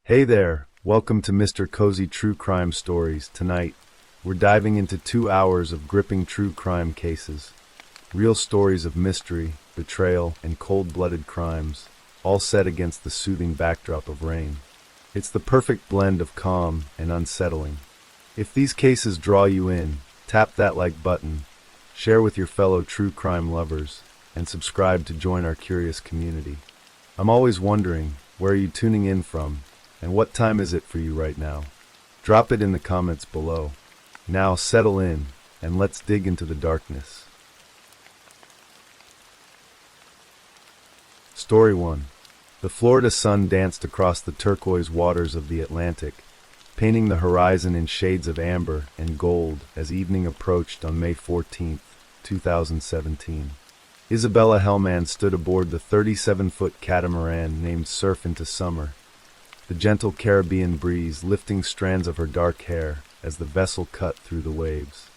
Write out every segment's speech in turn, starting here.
Hey there, welcome to Mr. Cozy True Crime Stories. Tonight, we're diving into 2 hours of gripping true crime cases. Real stories of mystery, betrayal, and cold-blooded crimes, all set against the soothing backdrop of rain. It's the perfect blend of calm and unsettling. If these cases draw you in, tap that like button, share with your fellow true crime lovers, and subscribe to join our curious community. I'm always wondering, where are you tuning in from? And what time is it for you right now? Drop it in the comments below. Now settle in, and let's dig into the darkness. Story 1. The Florida sun danced across the turquoise waters of the Atlantic, painting the horizon in shades of amber and gold as evening approached on May 14, 2017. Isabella Hellman stood aboard the 37-foot catamaran named Surf into Summer, the gentle Caribbean breeze lifting strands of her dark hair as the vessel cut through the waves.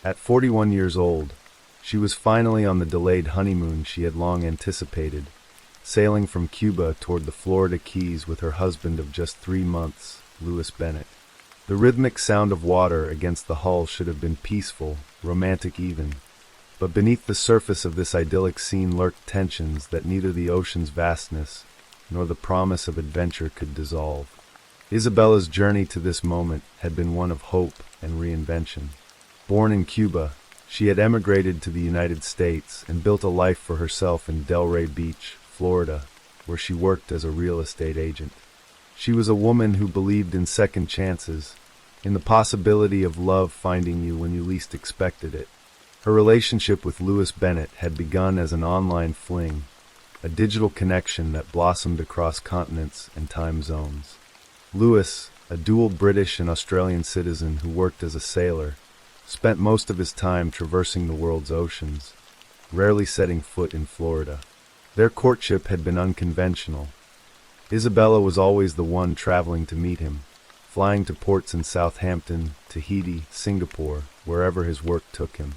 At 41 years old, she was finally on the delayed honeymoon she had long anticipated, sailing from Cuba toward the Florida Keys with her husband of just 3 months, Louis Bennett. The rhythmic sound of water against the hull should have been peaceful, romantic even, but beneath the surface of this idyllic scene lurked tensions that neither the ocean's vastness nor the promise of adventure could dissolve. Isabella's journey to this moment had been one of hope and reinvention. Born in Cuba, she had emigrated to the United States and built a life for herself in Delray Beach, Florida, where she worked as a real estate agent. She was a woman who believed in second chances, in the possibility of love finding you when you least expected it. Her relationship with Louis Bennett had begun as an online fling, a digital connection that blossomed across continents and time zones. Louis, a dual British and Australian citizen who worked as a sailor, spent most of his time traversing the world's oceans, rarely setting foot in Florida. Their courtship had been unconventional. Isabella was always the one traveling to meet him, flying to ports in Southampton, Tahiti, Singapore, wherever his work took him.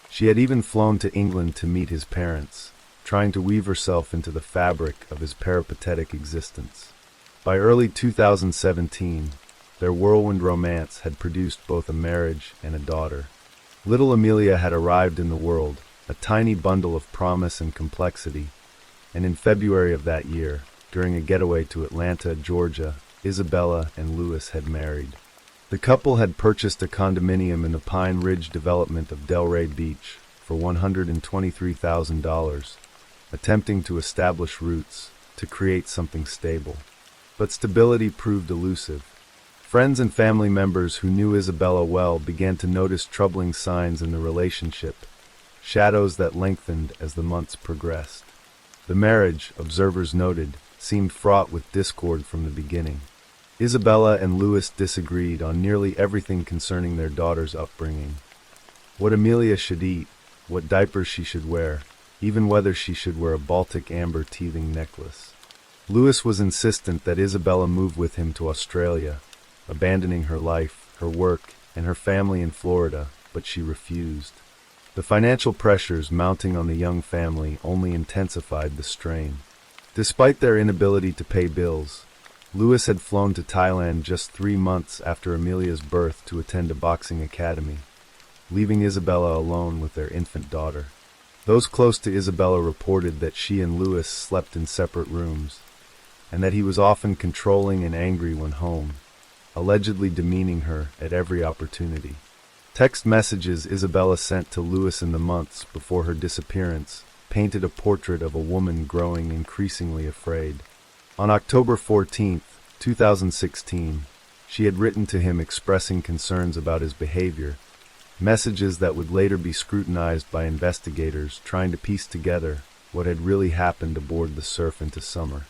She had even flown to England to meet his parents, trying to weave herself into the fabric of his peripatetic existence. By early 2017, their whirlwind romance had produced both a marriage and a daughter. Little Amelia had arrived in the world, a tiny bundle of promise and complexity, and in February of that year, during a getaway to Atlanta, Georgia, Isabella and Louis had married. The couple had purchased a condominium in the Pine Ridge development of Delray Beach for $123,000, attempting to establish roots, to create something stable. But stability proved elusive. Friends and family members who knew Isabella well began to notice troubling signs in the relationship, shadows that lengthened as the months progressed. The marriage, observers noted, seemed fraught with discord from the beginning. Isabella and Louis disagreed on nearly everything concerning their daughter's upbringing. What Amelia should eat, what diapers she should wear, even whether she should wear a Baltic amber teething necklace. Louis was insistent that Isabella move with him to Australia, abandoning her life, her work, and her family in Florida, but she refused. The financial pressures mounting on the young family only intensified the strain. Despite their inability to pay bills, Louis had flown to Thailand just 3 months after Amelia's birth to attend a boxing academy, leaving Isabella alone with their infant daughter. Those close to Isabella reported that she and Louis slept in separate rooms, and that he was often controlling and angry when home, allegedly demeaning her at every opportunity. Text messages Isabella sent to Louis in the months before her disappearance painted a portrait of a woman growing increasingly afraid. On October 14, 2016, she had written to him expressing concerns about his behavior, messages that would later be scrutinized by investigators trying to piece together what had really happened aboard the Surf into Summer.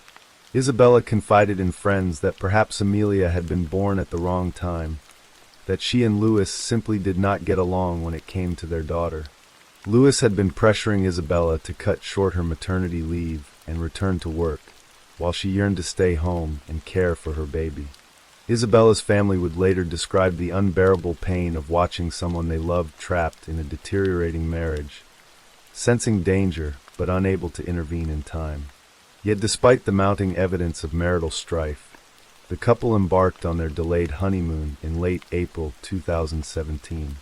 Isabella confided in friends that perhaps Amelia had been born at the wrong time, that she and Louis simply did not get along when it came to their daughter. Louis had been pressuring Isabella to cut short her maternity leave and return to work, while she yearned to stay home and care for her baby. Isabella's family would later describe the unbearable pain of watching someone they loved trapped in a deteriorating marriage, sensing danger but unable to intervene in time. Yet despite the mounting evidence of marital strife, The couple embarked on their delayed honeymoon in late April 2017.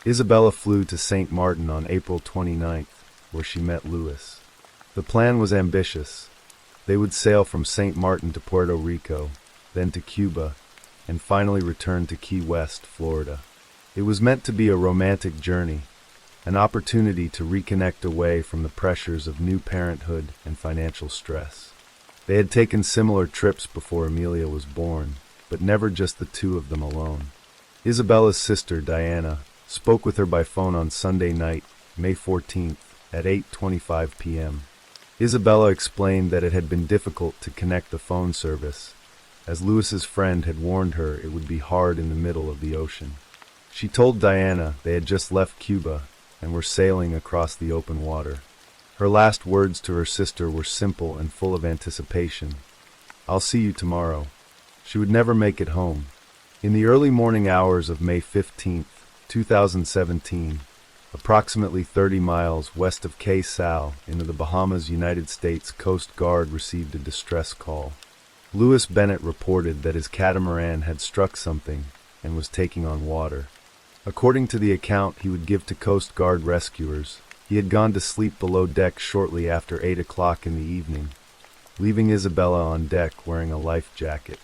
Isabella flew to St. Martin on April 29th, where she met Louis. The plan was ambitious. They would sail from St. Martin to Puerto Rico, then to Cuba, and finally return to Key West, Florida. It was meant to be a romantic journey, an opportunity to reconnect away from the pressures of new parenthood and financial stress. They had taken similar trips before Amelia was born, but never just the two of them alone. Isabella's sister, Diana, spoke with her by phone on Sunday night, May 14th, at 8:25 p.m. Isabella explained that it had been difficult to connect the phone service, as Louis's friend had warned her it would be hard in the middle of the ocean. She told Diana they had just left Cuba and were sailing across the open water. Her last words to her sister were simple and full of anticipation. "I'll see you tomorrow." She would never make it home. In the early morning hours of May 15th, 2017, approximately 30 miles west of Cay Sal in the Bahamas, United States Coast Guard received a distress call. Louis Bennett reported that his catamaran had struck something and was taking on water. According to the account he would give to Coast Guard rescuers, he had gone to sleep below deck shortly after 8 o'clock in the evening, leaving Isabella on deck wearing a life jacket.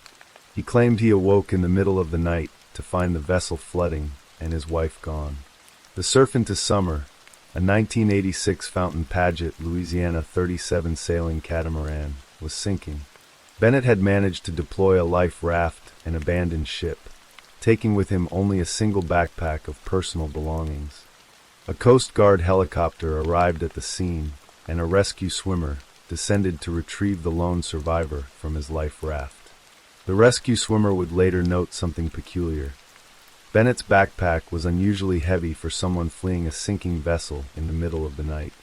He claimed he awoke in the middle of the night to find the vessel flooding and his wife gone. The Surf Into Summer, a 1986 Fountain Paget, Louisiana 37 sailing catamaran, was sinking. Bennett had managed to deploy a life raft and abandon ship, taking with him only a single backpack of personal belongings. A Coast Guard helicopter arrived at the scene, and a rescue swimmer descended to retrieve the lone survivor from his life raft. The rescue swimmer would later note something peculiar. Bennett's backpack was unusually heavy for someone fleeing a sinking vessel in the middle of the night.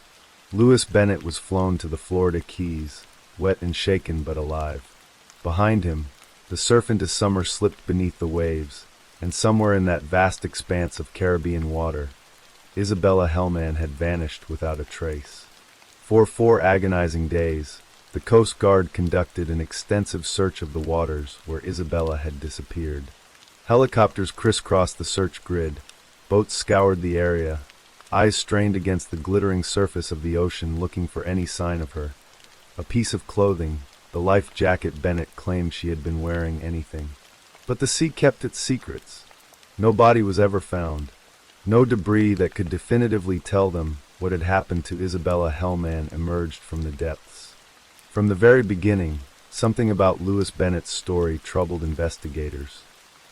Louis Bennett was flown to the Florida Keys, wet and shaken but alive. Behind him, the Surf Into Summer slipped beneath the waves, and somewhere in that vast expanse of Caribbean water, Isabella Hellman had vanished without a trace. For 4 agonizing days, the Coast Guard conducted an extensive search of the waters where Isabella had disappeared. Helicopters crisscrossed the search grid, boats scoured the area, eyes strained against the glittering surface of the ocean looking for any sign of her. A piece of clothing, the life jacket Bennett claimed she had been wearing, anything. But the sea kept its secrets. No body was ever found. No debris that could definitively tell them what had happened to Isabella Hellman emerged from the depths. From the very beginning, something about Louis Bennett's story troubled investigators.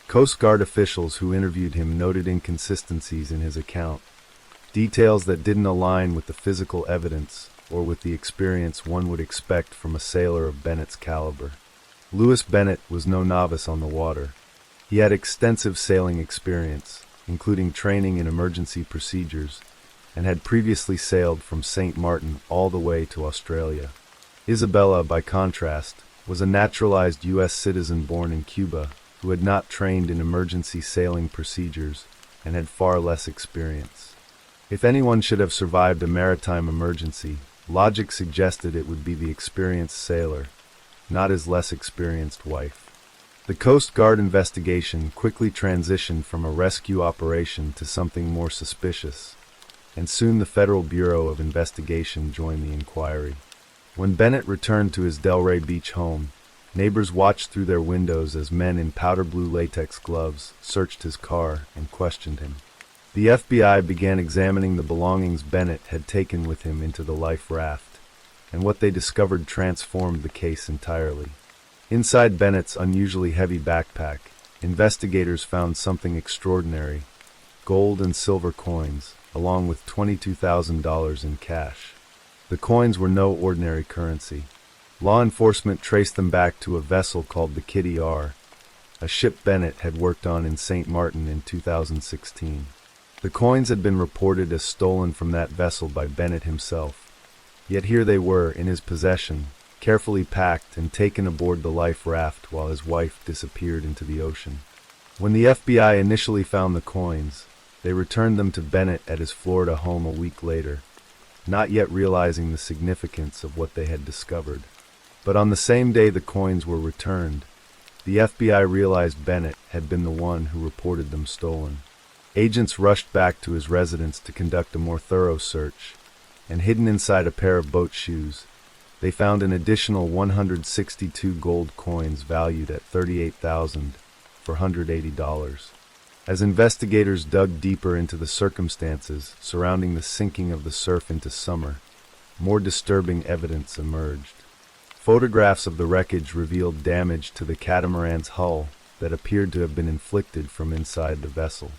Coast Guard officials who interviewed him noted inconsistencies in his account, details that didn't align with the physical evidence or with the experience one would expect from a sailor of Bennett's caliber. Louis Bennett was no novice on the water. He had extensive sailing experience, including training in emergency procedures, and had previously sailed from St. Martin all the way to Australia. Isabella, by contrast, was a naturalized U.S. citizen born in Cuba who had not trained in emergency sailing procedures and had far less experience. If anyone should have survived a maritime emergency, logic suggested it would be the experienced sailor, not his less experienced wife. The Coast Guard investigation quickly transitioned from a rescue operation to something more suspicious, and soon the Federal Bureau of Investigation joined the inquiry. When Bennett returned to his Delray Beach home, neighbors watched through their windows as men in powder blue latex gloves searched his car and questioned him. The FBI began examining the belongings Bennett had taken with him into the life raft, and what they discovered transformed the case entirely. Inside Bennett's unusually heavy backpack, investigators found something extraordinary: gold and silver coins, along with $22,000 in cash. The coins were no ordinary currency. Law enforcement traced them back to a vessel called the Kitty R, a ship Bennett had worked on in St. Martin in 2016. The coins had been reported as stolen from that vessel by Bennett himself, yet here they were in his possession, carefully packed and taken aboard the life raft while his wife disappeared into the ocean. When the FBI initially found the coins, they returned them to Bennett at his Florida home a week later, not yet realizing the significance of what they had discovered. But on the same day the coins were returned, the FBI realized Bennett had been the one who reported them stolen. Agents rushed back to his residence to conduct a more thorough search, and hidden inside a pair of boat shoes, they found an additional 162 gold coins valued at $38,480. As investigators dug deeper into the circumstances surrounding the sinking of the surf into summer, more disturbing evidence emerged. Photographs of the wreckage revealed damage to the catamaran's hull that appeared to have been inflicted from inside the vessel.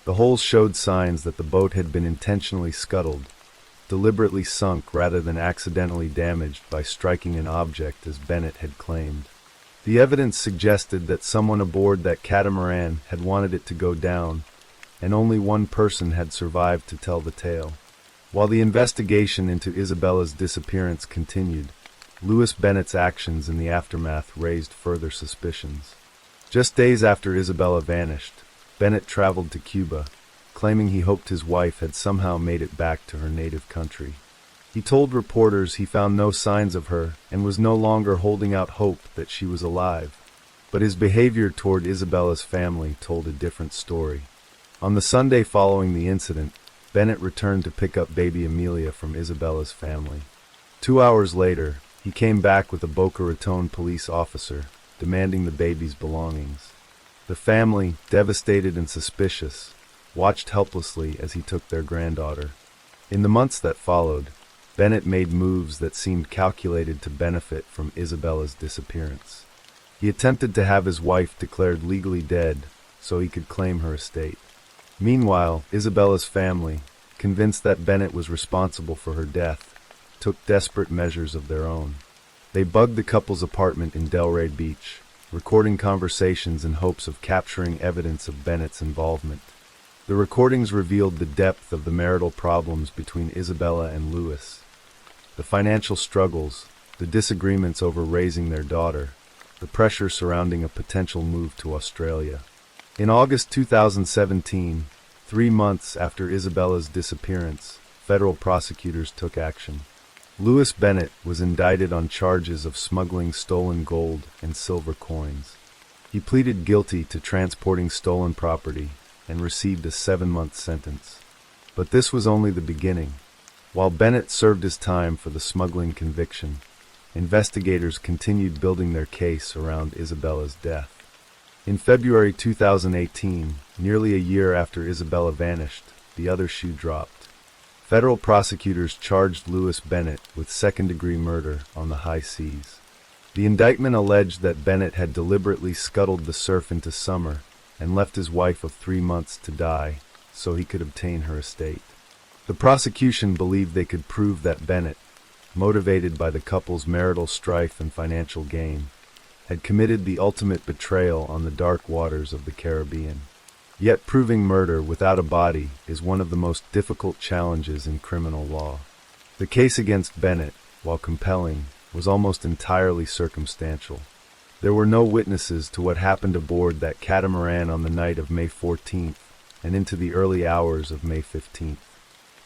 The holes showed signs that the boat had been intentionally scuttled, deliberately sunk rather than accidentally damaged by striking an object as Bennett had claimed. The evidence suggested that someone aboard that catamaran had wanted it to go down, and only one person had survived to tell the tale. While the investigation into Isabella's disappearance continued, Louis Bennett's actions in the aftermath raised further suspicions. Just days after Isabella vanished, Bennett traveled to Cuba, claiming he hoped his wife had somehow made it back to her native country. He told reporters he found no signs of her and was no longer holding out hope that she was alive. But his behavior toward Isabella's family told a different story. On the Sunday following the incident, Bennett returned to pick up baby Amelia from Isabella's family. 2 hours later, he came back with a Boca Raton police officer, demanding the baby's belongings. The family, devastated and suspicious, watched helplessly as he took their granddaughter. In the months that followed, Bennett made moves that seemed calculated to benefit from Isabella's disappearance. He attempted to have his wife declared legally dead so he could claim her estate. Meanwhile, Isabella's family, convinced that Bennett was responsible for her death, took desperate measures of their own. They bugged the couple's apartment in Delray Beach, recording conversations in hopes of capturing evidence of Bennett's involvement. The recordings revealed the depth of the marital problems between Isabella and Louis, the financial struggles, the disagreements over raising their daughter, the pressure surrounding a potential move to Australia. In August 2017, 3 months after Isabella's disappearance, federal prosecutors took action. Louis Bennett was indicted on charges of smuggling stolen gold and silver coins. He pleaded guilty to transporting stolen property and received a 7-month sentence. But this was only the beginning. While Bennett served his time for the smuggling conviction, investigators continued building their case around Isabella's death. In February 2018, nearly a year after Isabella vanished, the other shoe dropped. Federal prosecutors charged Louis Bennett with second-degree murder on the high seas. The indictment alleged that Bennett had deliberately scuttled the surf into summer and left his wife of 3 months to die so he could obtain her estate. The prosecution believed they could prove that Bennett, motivated by the couple's marital strife and financial gain, had committed the ultimate betrayal on the dark waters of the Caribbean. Yet proving murder without a body is one of the most difficult challenges in criminal law. The case against Bennett, while compelling, was almost entirely circumstantial. There were no witnesses to what happened aboard that catamaran on the night of May 14th and into the early hours of May 15th.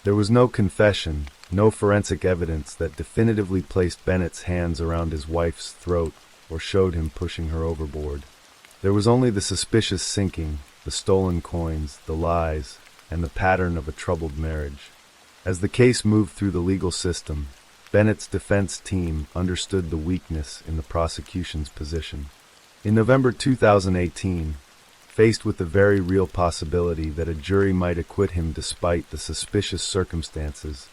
There was no confession, no forensic evidence that definitively placed Bennett's hands around his wife's throat or showed him pushing her overboard. There was only the suspicious sinking, the stolen coins, the lies, and the pattern of a troubled marriage. As the case moved through the legal system, Bennett's defense team understood the weakness in the prosecution's position. In November 2018, faced with the very real possibility that a jury might acquit him despite the suspicious circumstances,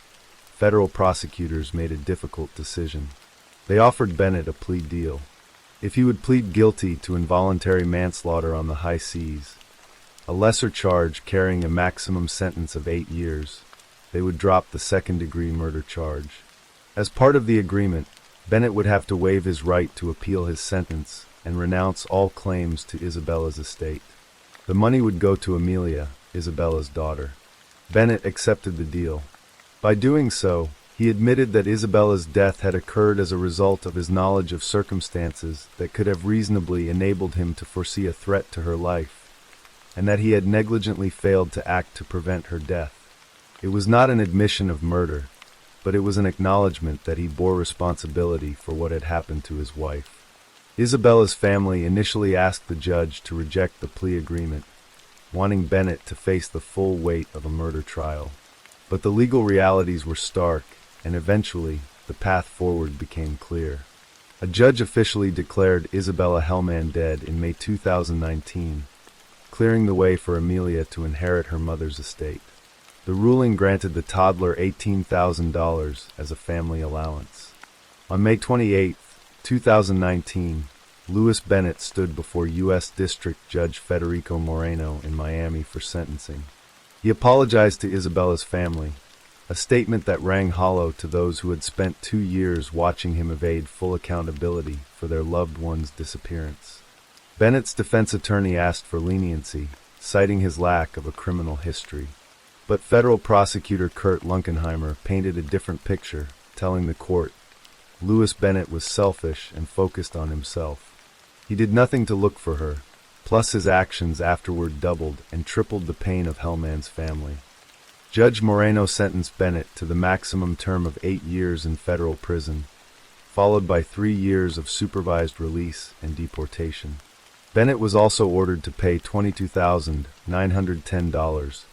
federal prosecutors made a difficult decision. They offered Bennett a plea deal. If he would plead guilty to involuntary manslaughter on the high seas, a lesser charge carrying a maximum sentence of 8 years, they would drop the second-degree murder charge. As part of the agreement, Bennett would have to waive his right to appeal his sentence and renounce all claims to Isabella's estate. The money would go to Amelia, Isabella's daughter. Bennett accepted the deal. By doing so, he admitted that Isabella's death had occurred as a result of his knowledge of circumstances that could have reasonably enabled him to foresee a threat to her life, and that he had negligently failed to act to prevent her death. It was not an admission of murder, but it was an acknowledgement that he bore responsibility for what had happened to his wife. Isabella's family initially asked the judge to reject the plea agreement, wanting Bennett to face the full weight of a murder trial. But the legal realities were stark, and eventually, the path forward became clear. A judge officially declared Isabella Hellman dead in May 2019, clearing the way for Amelia to inherit her mother's estate. The ruling granted the toddler $18,000 as a family allowance. On May 28, 2019, Louis Bennett stood before U.S. District Judge Federico Moreno in Miami for sentencing. He apologized to Isabella's family, a statement that rang hollow to those who had spent 2 years watching him evade full accountability for their loved one's disappearance. Bennett's defense attorney asked for leniency, citing his lack of a criminal history. But federal prosecutor Kurt Lunkenheimer painted a different picture, telling the court, Louis Bennett was selfish and focused on himself. He did nothing to look for her, plus his actions afterward doubled and tripled the pain of Hellman's family. Judge Moreno sentenced Bennett to the maximum term of 8 years in federal prison, followed by 3 years of supervised release and deportation. Bennett was also ordered to pay $22,910,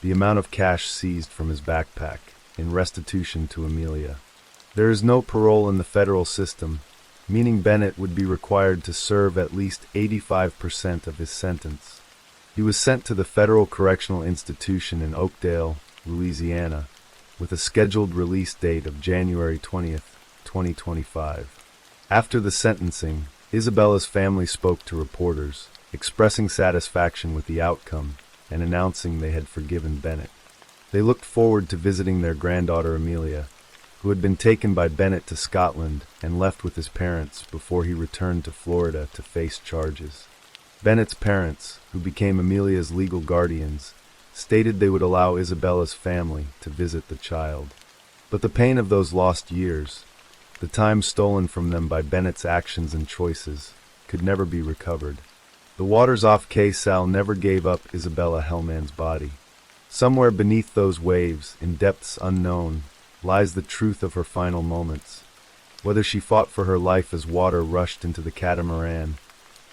the amount of cash seized from his backpack, in restitution to Amelia. There is no parole in the federal system, meaning Bennett would be required to serve at least 85% of his sentence. He was sent to the Federal Correctional Institution in Oakdale, Louisiana, with a scheduled release date of January 20th, 2025. After the sentencing, Isabella's family spoke to reporters, expressing satisfaction with the outcome and announcing they had forgiven Bennett. They looked forward to visiting their granddaughter Amelia, who had been taken by Bennett to Scotland and left with his parents before he returned to Florida to face charges. Bennett's parents, who became Amelia's legal guardians, stated they would allow Isabella's family to visit the child. But the pain of those lost years, the time stolen from them by Bennett's actions and choices, could never be recovered. The waters off Cay Sal never gave up Isabella Hellman's body. Somewhere beneath those waves, in depths unknown, lies the truth of her final moments. Whether she fought for her life as water rushed into the catamaran,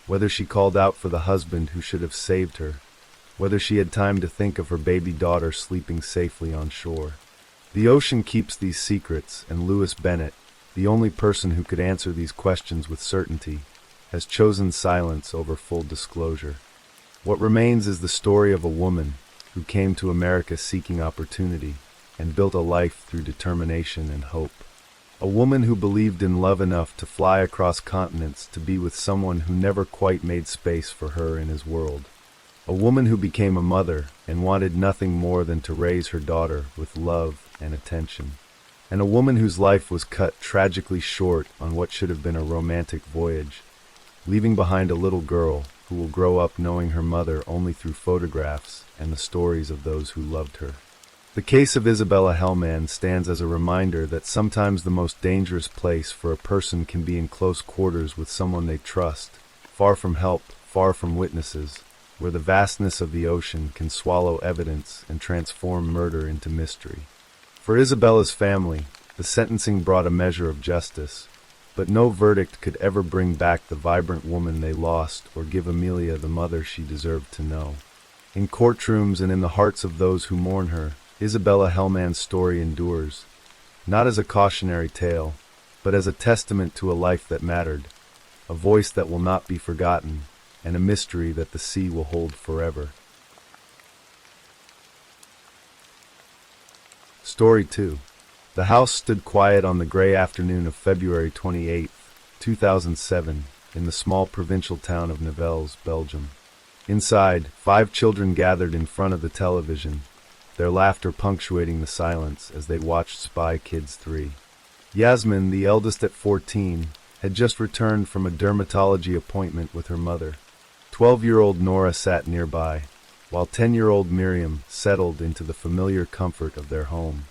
whether she called out for the husband who should have saved her, whether she had time to think of her baby daughter sleeping safely on shore. The ocean keeps these secrets, and Louis Bennett, the only person who could answer these questions with certainty, has chosen silence over full disclosure. What remains is the story of a woman who came to America seeking opportunity and built a life through determination and hope. A woman who believed in love enough to fly across continents to be with someone who never quite made space for her in his world. A woman who became a mother and wanted nothing more than to raise her daughter with love and attention. And a woman whose life was cut tragically short on what should have been a romantic voyage, leaving behind a little girl who will grow up knowing her mother only through photographs and the stories of those who loved her. The case of Isabella Hellman stands as a reminder that sometimes the most dangerous place for a person can be in close quarters with someone they trust, far from help, far from witnesses, where the vastness of the ocean can swallow evidence and transform murder into mystery. For Isabella's family, the sentencing brought a measure of justice, but no verdict could ever bring back the vibrant woman they lost or give Amelia the mother she deserved to know. In courtrooms and in the hearts of those who mourn her, Isabella Hellman's story endures, not as a cautionary tale, but as a testament to a life that mattered, a voice that will not be forgotten, and a mystery that the sea will hold forever. Story 2. The house stood quiet on the gray afternoon of February 28, 2007, in the small provincial town of Nivelles, Belgium. Inside, 5 children gathered in front of the television, their laughter punctuating the silence as they watched Spy Kids 3. Yasmin, the eldest at 14, had just returned from a dermatology appointment with her mother. 12-year-old Nora sat nearby, while 10-year-old Miriam settled into the familiar comfort of their home.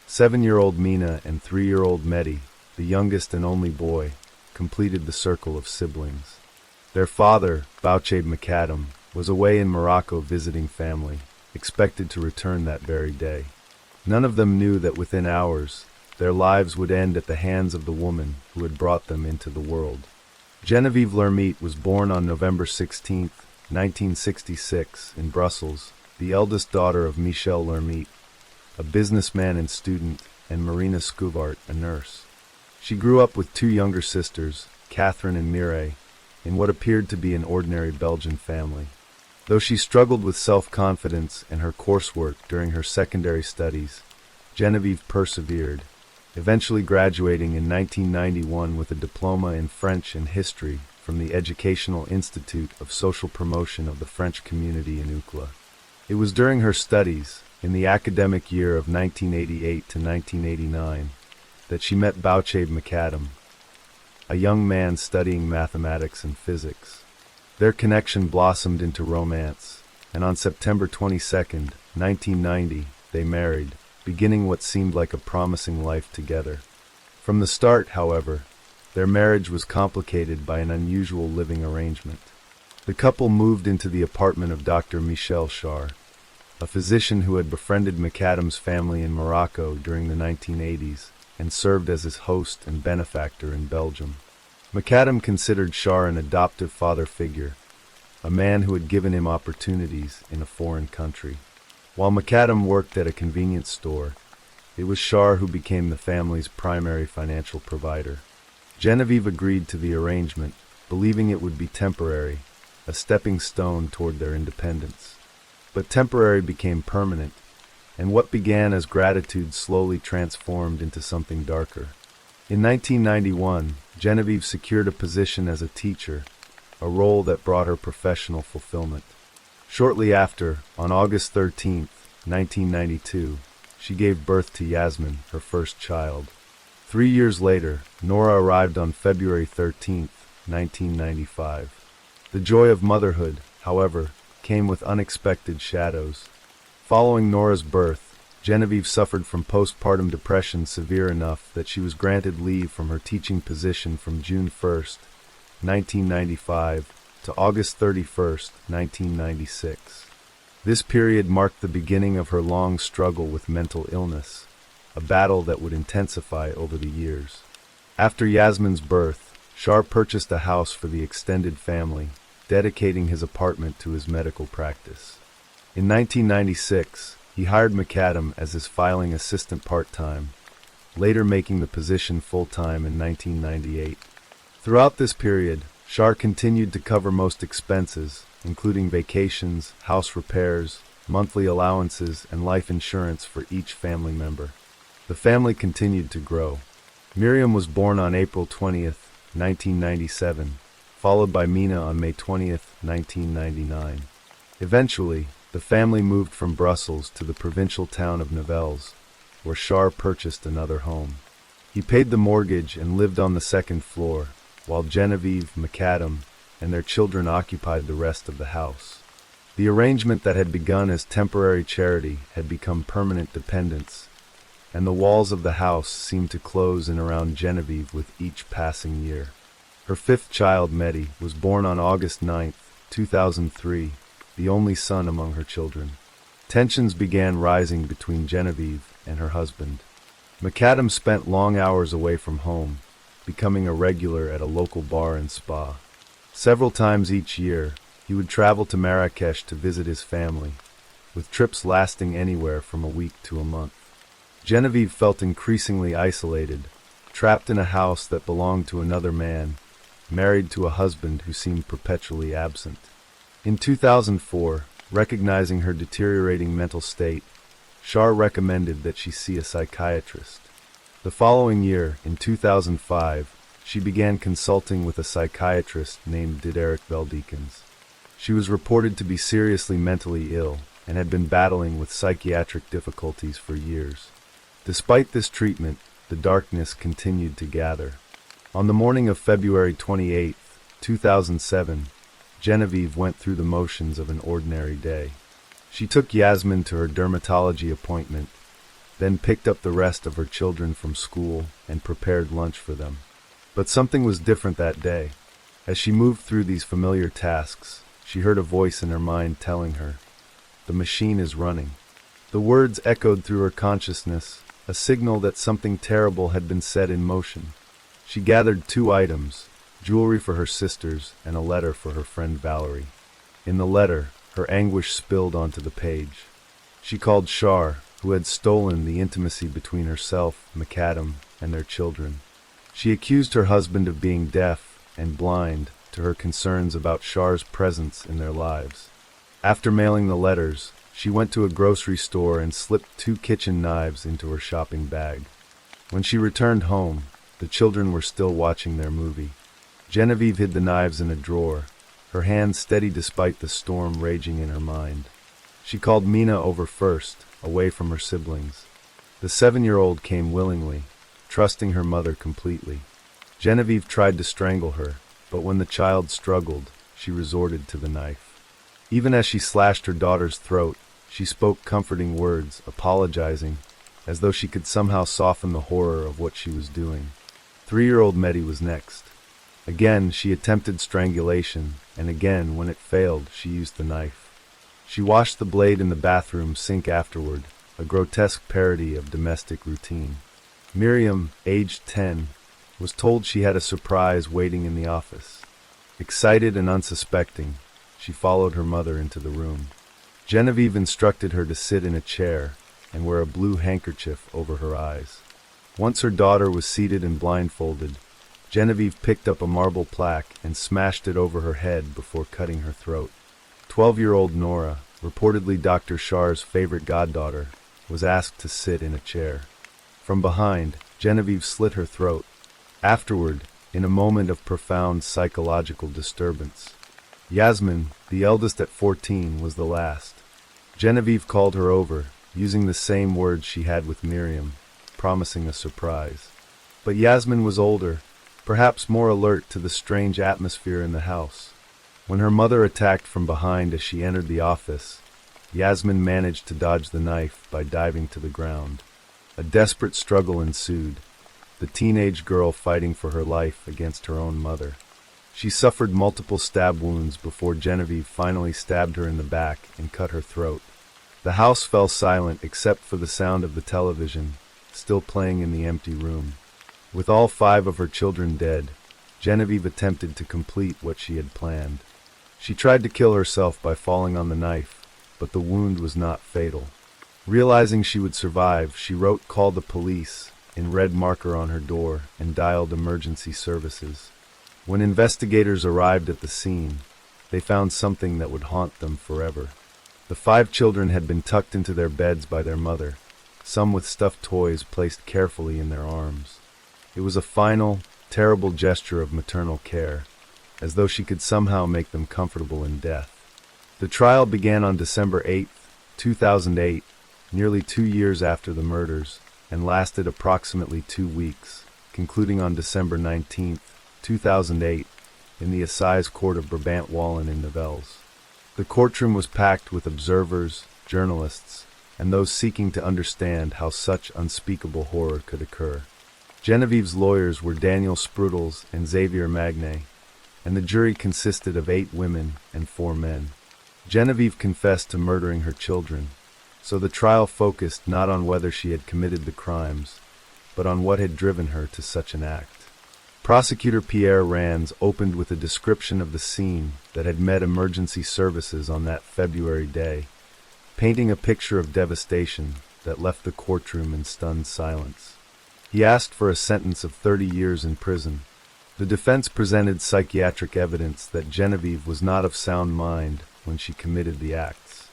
7-year-old Mina and 3-year-old Mehdi, the youngest and only boy, completed the circle of siblings. Their father, Bouchabe McAdam, was away in Morocco visiting family, expected to return that very day. None of them knew that within hours, their lives would end at the hands of the woman who had brought them into the world. Genevieve Lermite was born on November 16, 1966, in Brussels, the eldest daughter of Michel Lermite, a businessman and student, and Marina Scuvart, a nurse. She grew up with two younger sisters, Catherine and Mireille, in what appeared to be an ordinary Belgian family. Though she struggled with self-confidence and her coursework during her secondary studies, Genevieve persevered, eventually graduating in 1991 with a diploma in French and history from the Educational Institute of Social Promotion of the French Community in UCLA. It was during her studies, in the academic year of 1988 to 1989, that she met Bouchade McAdam, a young man studying mathematics and physics. Their connection blossomed into romance, and on September 22, 1990, they married, beginning what seemed like a promising life together. From the start, however, their marriage was complicated by an unusual living arrangement. The couple moved into the apartment of Dr. Michel Char, a physician who had befriended McAdam's family in Morocco during the 1980s and served as his host and benefactor in Belgium. McAdam considered Char an adoptive father figure, a man who had given him opportunities in a foreign country. While McAdam worked at a convenience store, it was Char who became the family's primary financial provider. Genevieve agreed to the arrangement, believing it would be temporary, a stepping stone toward their independence. But temporary became permanent, and what began as gratitude slowly transformed into something darker. In 1991, Genevieve secured a position as a teacher, a role that brought her professional fulfillment. Shortly after, on August 13, 1992, she gave birth to Yasmin, her first child. 3 years later, Nora arrived on February 13, 1995. The joy of motherhood, however, came with unexpected shadows. Following Nora's birth, Genevieve suffered from postpartum depression severe enough that she was granted leave from her teaching position from June 1, 1995 to August 31, 1996. This period marked the beginning of her long struggle with mental illness, a battle that would intensify over the years. After Yasmin's birth, Char purchased a house for the extended family, dedicating his apartment to his medical practice. In 1996, he hired McAdam as his filing assistant part-time, later making the position full-time in 1998. Throughout this period, Char continued to cover most expenses, including vacations, house repairs, monthly allowances, and life insurance for each family member. The family continued to grow. Miriam was born on April 20, 1997, followed by Mina on May 20, 1999. Eventually, the family moved from Brussels to the provincial town of Nivelles, where Char purchased another home. He paid the mortgage and lived on the second floor, while Genevieve, McAdam, and their children occupied the rest of the house. The arrangement that had begun as temporary charity had become permanent dependence, and the walls of the house seemed to close in around Genevieve with each passing year. Her fifth child, Mehdi, was born on August 9, 2003, the only son among her children. Tensions began rising between Genevieve and her husband. McAdam spent long hours away from home, becoming a regular at a local bar and spa. Several times each year, he would travel to Marrakesh to visit his family, with trips lasting anywhere from a week to a month. Genevieve felt increasingly isolated, trapped in a house that belonged to another man, married to a husband who seemed perpetually absent. In 2004, recognizing her deteriorating mental state, Char recommended that she see a psychiatrist. The following year, in 2005, she began consulting with a psychiatrist named Diederik Veldekens. She was reported to be seriously mentally ill and had been battling with psychiatric difficulties for years. Despite this treatment, the darkness continued to gather. On the morning of February 28, 2007, Genevieve went through the motions of an ordinary day. She took Yasmin to her dermatology appointment, then picked up the rest of her children from school and prepared lunch for them. But something was different that day. As she moved through these familiar tasks, she heard a voice in her mind telling her, "The machine is running." The words echoed through her consciousness, a signal that something terrible had been set in motion. She gathered 2 items, jewelry for her sisters, and a letter for her friend Valerie. In the letter, her anguish spilled onto the page. She called Shar, who had stolen the intimacy between herself, McAdam, and their children. She accused her husband of being deaf and blind to her concerns about Shar's presence in their lives. After mailing the letters, she went to a grocery store and slipped 2 kitchen knives into her shopping bag. When she returned home, the children were still watching their movie. Genevieve hid the knives in a drawer, her hands steady despite the storm raging in her mind. She called Mina over first, away from her siblings. The 7-year-old came willingly, trusting her mother completely. Genevieve tried to strangle her, but when the child struggled, she resorted to the knife. Even as she slashed her daughter's throat, she spoke comforting words, apologizing, as though she could somehow soften the horror of what she was doing. 3-year-old Mehdi was next. Again, she attempted strangulation, and again, when it failed, she used the knife. She washed the blade in the bathroom sink afterward, a grotesque parody of domestic routine. Miriam, aged 10, was told she had a surprise waiting in the office. Excited and unsuspecting, she followed her mother into the room. Genevieve instructed her to sit in a chair and wear a blue handkerchief over her eyes. Once her daughter was seated and blindfolded, Genevieve picked up a marble plaque and smashed it over her head before cutting her throat. 12-year-old Nora, reportedly Dr. Shar's favorite goddaughter, was asked to sit in a chair. From behind, Genevieve slit her throat. Afterward, in a moment of profound psychological disturbance, Yasmin, the eldest at 14, was the last. Genevieve called her over, using the same words she had with Miriam, promising a surprise. But Yasmin was older, perhaps more alert to the strange atmosphere in the house. When her mother attacked from behind as she entered the office, Yasmin managed to dodge the knife by diving to the ground. A desperate struggle ensued, the teenage girl fighting for her life against her own mother. She suffered multiple stab wounds before Genevieve finally stabbed her in the back and cut her throat. The house fell silent except for the sound of the television, still playing in the empty room. With all 5 of her children dead, Genevieve attempted to complete what she had planned. She tried to kill herself by falling on the knife, but the wound was not fatal. Realizing she would survive, she wrote "Call the police" in red marker on her door and dialed emergency services. When investigators arrived at the scene, they found something that would haunt them forever. The 5 children had been tucked into their beds by their mother, some with stuffed toys placed carefully in their arms. It was a final, terrible gesture of maternal care, as though she could somehow make them comfortable in death. The trial began on December 8, 2008, nearly 2 years after the murders, and lasted approximately 2 weeks, concluding on December 19, 2008, in the Assize Court of Brabant-Wallen in Nivelles. The courtroom was packed with observers, journalists, and those seeking to understand how such unspeakable horror could occur. Genevieve's lawyers were Daniel Sprudels and Xavier Magne, and the jury consisted of 8 women and 4 men. Genevieve confessed to murdering her children, so the trial focused not on whether she had committed the crimes, but on what had driven her to such an act. Prosecutor Pierre Rands opened with a description of the scene that had met emergency services on that February day, painting a picture of devastation that left the courtroom in stunned silence. He asked for a sentence of 30 years in prison. The defense presented psychiatric evidence that Genevieve was not of sound mind when she committed the acts.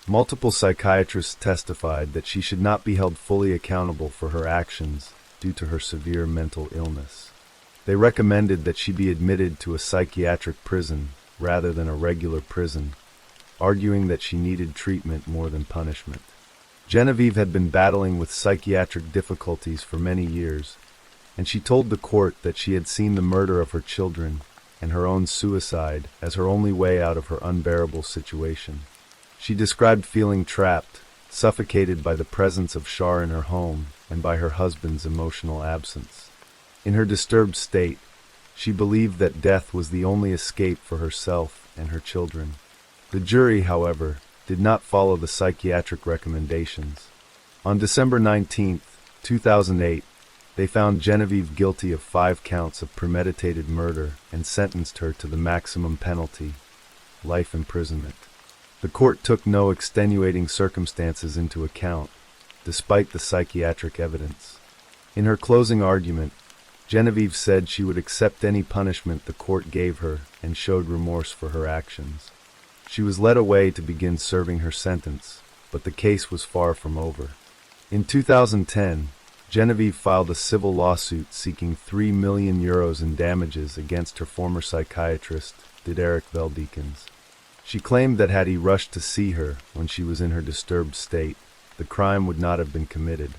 Multiple psychiatrists testified that she should not be held fully accountable for her actions due to her severe mental illness. They recommended that she be admitted to a psychiatric prison rather than a regular prison, arguing that she needed treatment more than punishment. Genevieve had been battling with psychiatric difficulties for many years, and she told the court that she had seen the murder of her children and her own suicide as her only way out of her unbearable situation. She described feeling trapped, suffocated by the presence of Shar in her home and by her husband's emotional absence. In her disturbed state, she believed that death was the only escape for herself and her children. The jury, however, did not follow the psychiatric recommendations. On December 19, 2008, They found Genevieve guilty of 5 counts of premeditated murder and sentenced her to the maximum penalty, life imprisonment. The court took no extenuating circumstances into account, despite the psychiatric evidence. In her closing argument, Genevieve said she would accept any punishment the court gave her and showed remorse for her actions. She was led away to begin serving her sentence, but the case was far from over. In 2010, Genevieve filed a civil lawsuit seeking €3 million in damages against her former psychiatrist, Diederik Veldekens. She claimed that had he rushed to see her when she was in her disturbed state, the crime would not have been committed.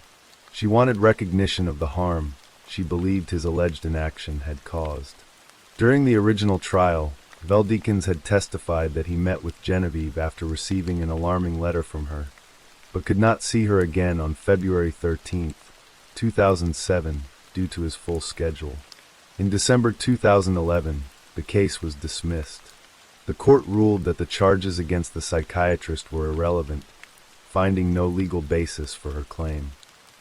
She wanted recognition of the harm she believed his alleged inaction had caused. During the original trial, Veldekens had testified that he met with Genevieve after receiving an alarming letter from her, but could not see her again on February 13, 2007, due to his full schedule. In December 2011, the case was dismissed. The court ruled that the charges against the psychiatrist were irrelevant, finding no legal basis for her claim.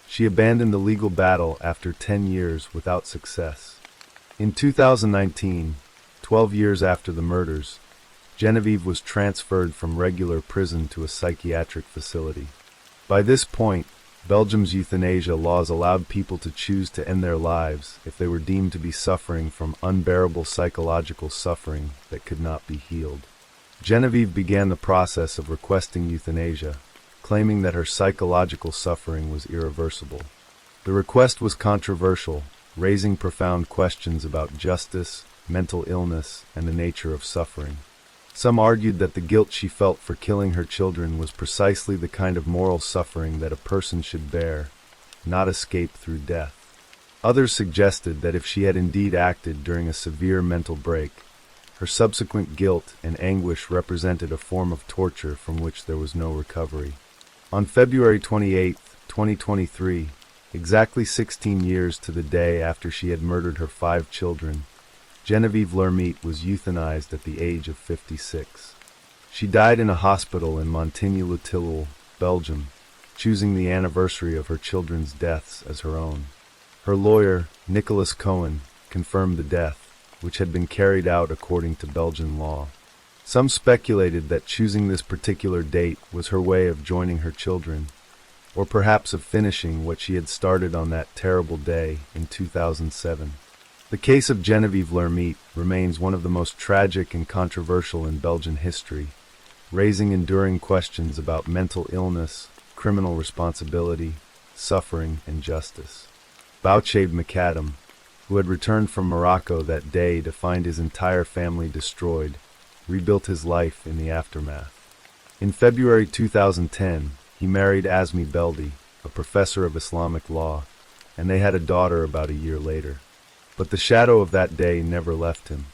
She abandoned the legal battle after 10 years without success. In 2019, 12 years after the murders, Genevieve was transferred from regular prison to a psychiatric facility. By this point, Belgium's euthanasia laws allowed people to choose to end their lives if they were deemed to be suffering from unbearable psychological suffering that could not be healed. Genevieve began the process of requesting euthanasia, claiming that her psychological suffering was irreversible. The request was controversial, raising profound questions about justice, mental illness, and the nature of suffering. Some argued that the guilt she felt for killing her children was precisely the kind of moral suffering that a person should bear, not escape through death. Others suggested that if she had indeed acted during a severe mental break, her subsequent guilt and anguish represented a form of torture from which there was no recovery. On February 28, 2023, exactly 16 years to the day after she had murdered her 5 children, Genevieve Lermite was euthanized at the age of 56. She died in a hospital in Montigny-le-Tilleul, Belgium, choosing the anniversary of her children's deaths as her own. Her lawyer, Nicholas Cohen, confirmed the death, which had been carried out according to Belgian law. Some speculated that choosing this particular date was her way of joining her children, or perhaps of finishing what she had started on that terrible day in 2007. The case of Genevieve Lermite remains one of the most tragic and controversial in Belgian history, raising enduring questions about mental illness, criminal responsibility, suffering, and justice. Bouchade McAdam, who had returned from Morocco that day to find his entire family destroyed, rebuilt his life in the aftermath. In February 2010, he married Azmi Beldi, a professor of Islamic law, and they had a daughter about a year later. But the shadow of that day never left him.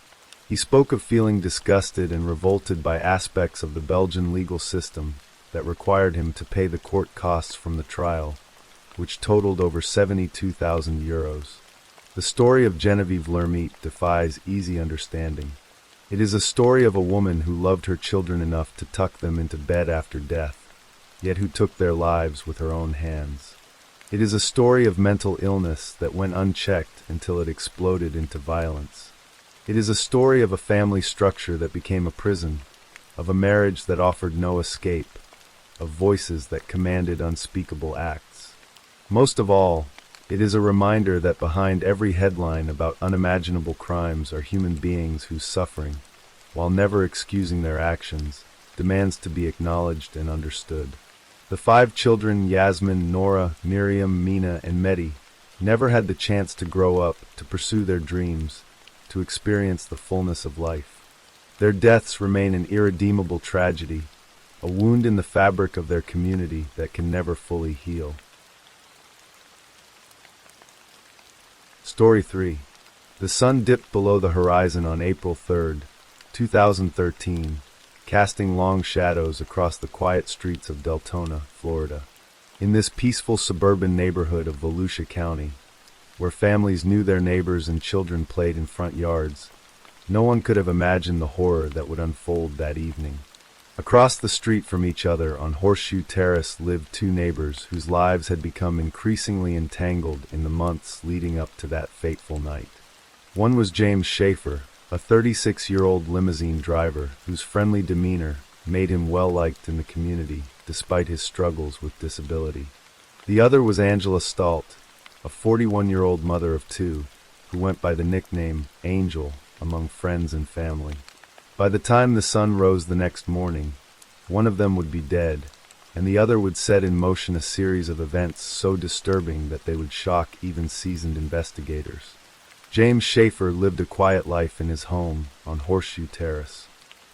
He spoke of feeling disgusted and revolted by aspects of the Belgian legal system that required him to pay the court costs from the trial, which totaled over €72,000. The story of Genevieve Lermite defies easy understanding. It is a story of a woman who loved her children enough to tuck them into bed after death, yet who took their lives with her own hands. It is a story of mental illness that went unchecked until it exploded into violence. It is a story of a family structure that became a prison, of a marriage that offered no escape, of voices that commanded unspeakable acts. Most of all, it is a reminder that behind every headline about unimaginable crimes are human beings whose suffering, while never excusing their actions, demands to be acknowledged and understood. The 5 children, Yasmin, Nora, Miriam, Mina, and Mehdi, never had the chance to grow up, to pursue their dreams, to experience the fullness of life. Their deaths remain an irredeemable tragedy, a wound in the fabric of their community that can never fully heal. Story 3. The sun dipped below the horizon on April 3, 2013, casting long shadows across the quiet streets of Deltona, Florida. In this peaceful suburban neighborhood of Volusia County, where families knew their neighbors and children played in front yards, no one could have imagined the horror that would unfold that evening. Across the street from each other on Horseshoe Terrace lived two neighbors whose lives had become increasingly entangled in the months leading up to that fateful night. One was James Schaefer, a 36-year-old limousine driver whose friendly demeanor made him well-liked in the community despite his struggles with disability. The other was Angela Stalt, a 41-year-old mother of two who went by the nickname Angel among friends and family. By the time the sun rose the next morning, one of them would be dead, and the other would set in motion a series of events so disturbing that they would shock even seasoned investigators. James Schaefer lived a quiet life in his home on Horseshoe Terrace.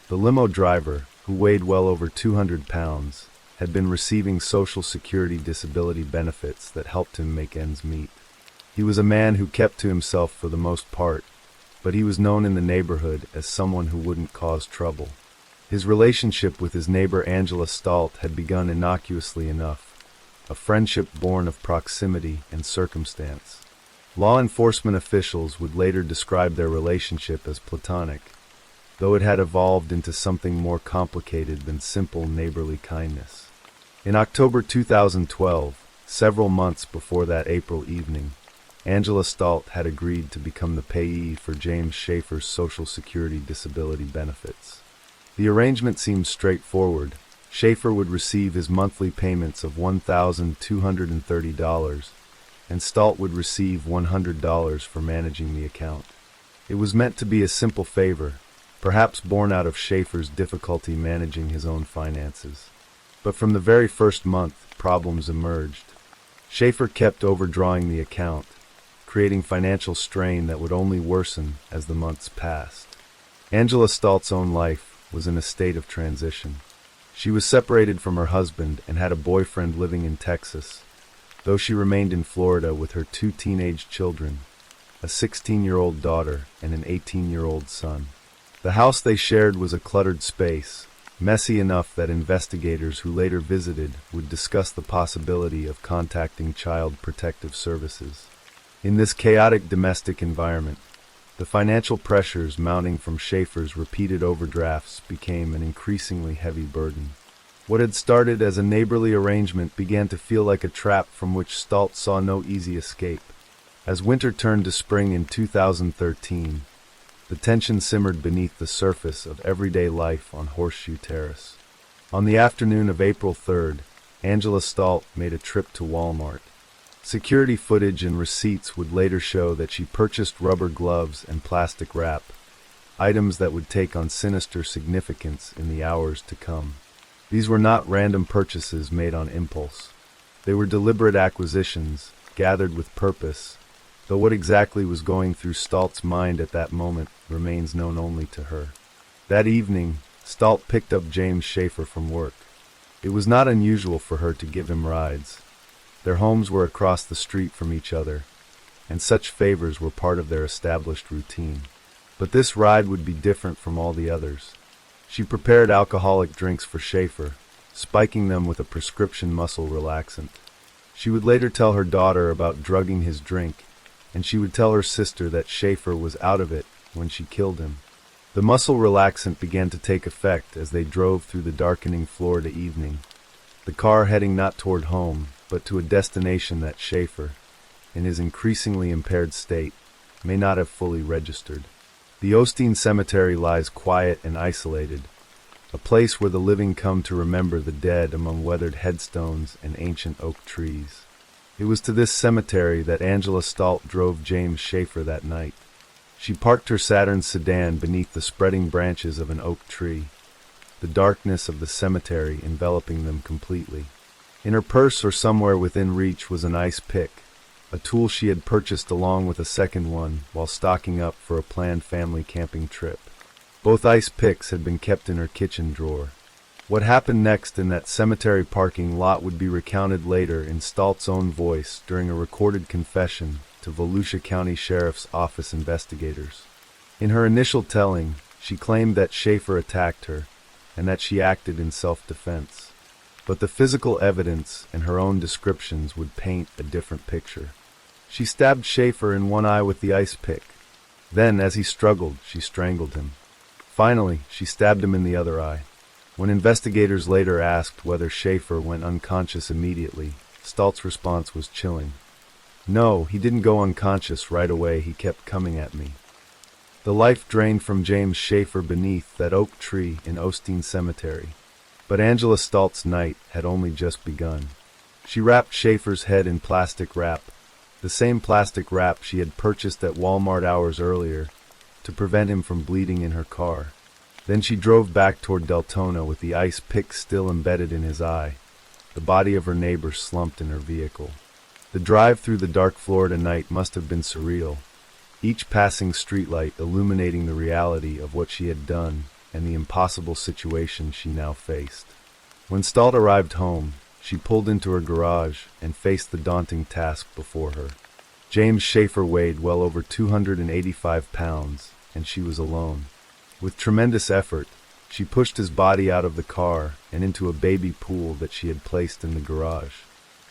The limo driver, who weighed well over 200 pounds, had been receiving Social Security disability benefits that helped him make ends meet. He was a man who kept to himself for the most part, but he was known in the neighborhood as someone who wouldn't cause trouble. His relationship with his neighbor Angela Stalt had begun innocuously enough, a friendship born of proximity and circumstance. Law enforcement officials would later describe their relationship as platonic, though it had evolved into something more complicated than simple neighborly kindness. In October 2012, several months before that April evening, Angela Stalt had agreed to become the payee for James Schaefer's Social Security disability benefits. The arrangement seemed straightforward. Schaefer would receive his monthly payments of $1,230, and Stalt would receive $100 for managing the account. It was meant to be a simple favor, perhaps born out of Schaefer's difficulty managing his own finances. But from the very first month, problems emerged. Schaefer kept overdrawing the account, creating financial strain that would only worsen as the months passed. Angela Stalt's own life was in a state of transition. She was separated from her husband and had a boyfriend living in Texas, though she remained in Florida with her two teenage children, a 16-year-old daughter and an 18-year-old son. The house they shared was a cluttered space, messy enough that investigators who later visited would discuss the possibility of contacting Child Protective Services. In this chaotic domestic environment, the financial pressures mounting from Schaefer's repeated overdrafts became an increasingly heavy burden. What had started as a neighborly arrangement began to feel like a trap from which Stalt saw no easy escape. As winter turned to spring in 2013, the tension simmered beneath the surface of everyday life on Horseshoe Terrace. On the afternoon of April 3rd, Angela Stalt made a trip to Walmart. Security footage and receipts would later show that she purchased rubber gloves and plastic wrap, items that would take on sinister significance in the hours to come. These were not random purchases made on impulse. They were deliberate acquisitions, gathered with purpose, though what exactly was going through Stalt's mind at that moment remains known only to her. That evening, Stalt picked up James Schaefer from work. It was not unusual for her to give him rides. Their homes were across the street from each other, and such favors were part of their established routine. But this ride would be different from all the others. She prepared alcoholic drinks for Schaefer, spiking them with a prescription muscle relaxant. She would later tell her daughter about drugging his drink, and she would tell her sister that Schaefer was out of it when she killed him. The muscle relaxant began to take effect as they drove through the darkening Florida evening, the car heading not toward home, but to a destination that Schaefer, in his increasingly impaired state, may not have fully registered. The Osteen Cemetery lies quiet and isolated, a place where the living come to remember the dead among weathered headstones and ancient oak trees. It was to this cemetery that Angela Stalt drove James Schaefer that night. She parked her Saturn sedan beneath the spreading branches of an oak tree, the darkness of the cemetery enveloping them completely. In her purse or somewhere within reach was an ice pick, a tool she had purchased along with a second one while stocking up for a planned family camping trip. Both ice picks had been kept in her kitchen drawer. What happened next in that cemetery parking lot would be recounted later in Stalt's own voice during a recorded confession to Volusia County Sheriff's Office investigators. In her initial telling, she claimed that Schaefer attacked her and that she acted in self-defense. But the physical evidence and her own descriptions would paint a different picture. She stabbed Schaefer in one eye with the ice pick. Then, as he struggled, she strangled him. Finally, she stabbed him in the other eye. When investigators later asked whether Schaefer went unconscious immediately, Stalt's response was chilling. "No, he didn't go unconscious right away, he kept coming at me." The life drained from James Schaefer beneath that oak tree in Osteen Cemetery. But Angela Stalt's night had only just begun. She wrapped Schaefer's head in plastic wrap, the same plastic wrap she had purchased at Walmart hours earlier, to prevent him from bleeding in her car. Then she drove back toward Deltona with the ice pick still embedded in his eye. The body of her neighbor slumped in her vehicle. The drive through the dark Florida night must have been surreal, each passing streetlight illuminating the reality of what she had done and the impossible situation she now faced. When Stalt arrived home, she pulled into her garage and faced the daunting task before her. James Schaefer weighed well over 285 pounds, and she was alone. With tremendous effort, she pushed his body out of the car and into a baby pool that she had placed in the garage.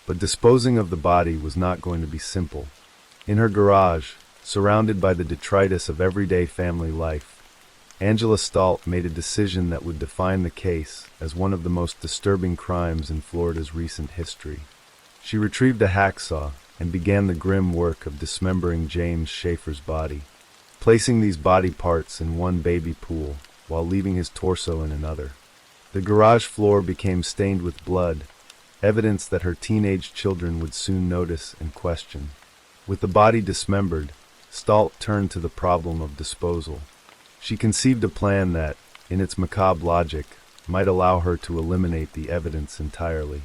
But disposing of the body was not going to be simple. In her garage, surrounded by the detritus of everyday family life, Angela Stalt made a decision that would define the case as one of the most disturbing crimes in Florida's recent history. She retrieved a hacksaw and began the grim work of dismembering James Schaefer's body, placing these body parts in one baby pool while leaving his torso in another. The garage floor became stained with blood, evidence that her teenage children would soon notice and question. With the body dismembered, Stalt turned to the problem of disposal. She conceived a plan that, in its macabre logic, might allow her to eliminate the evidence entirely.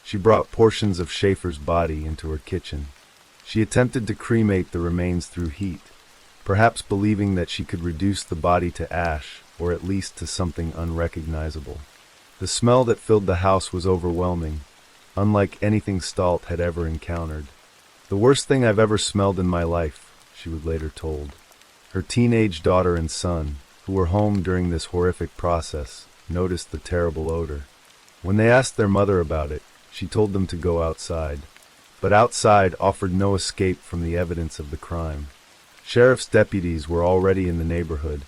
She brought portions of Schaefer's body into her kitchen. She attempted to cremate the remains through heat, perhaps believing that she could reduce the body to ash, or at least to something unrecognizable. The smell that filled the house was overwhelming, unlike anything Stalt had ever encountered. "The worst thing I've ever smelled in my life," she was later told. Her teenage daughter and son, who were home during this horrific process, noticed the terrible odor. When they asked their mother about it, she told them to go outside. But outside offered no escape from the evidence of the crime. Sheriff's deputies were already in the neighborhood,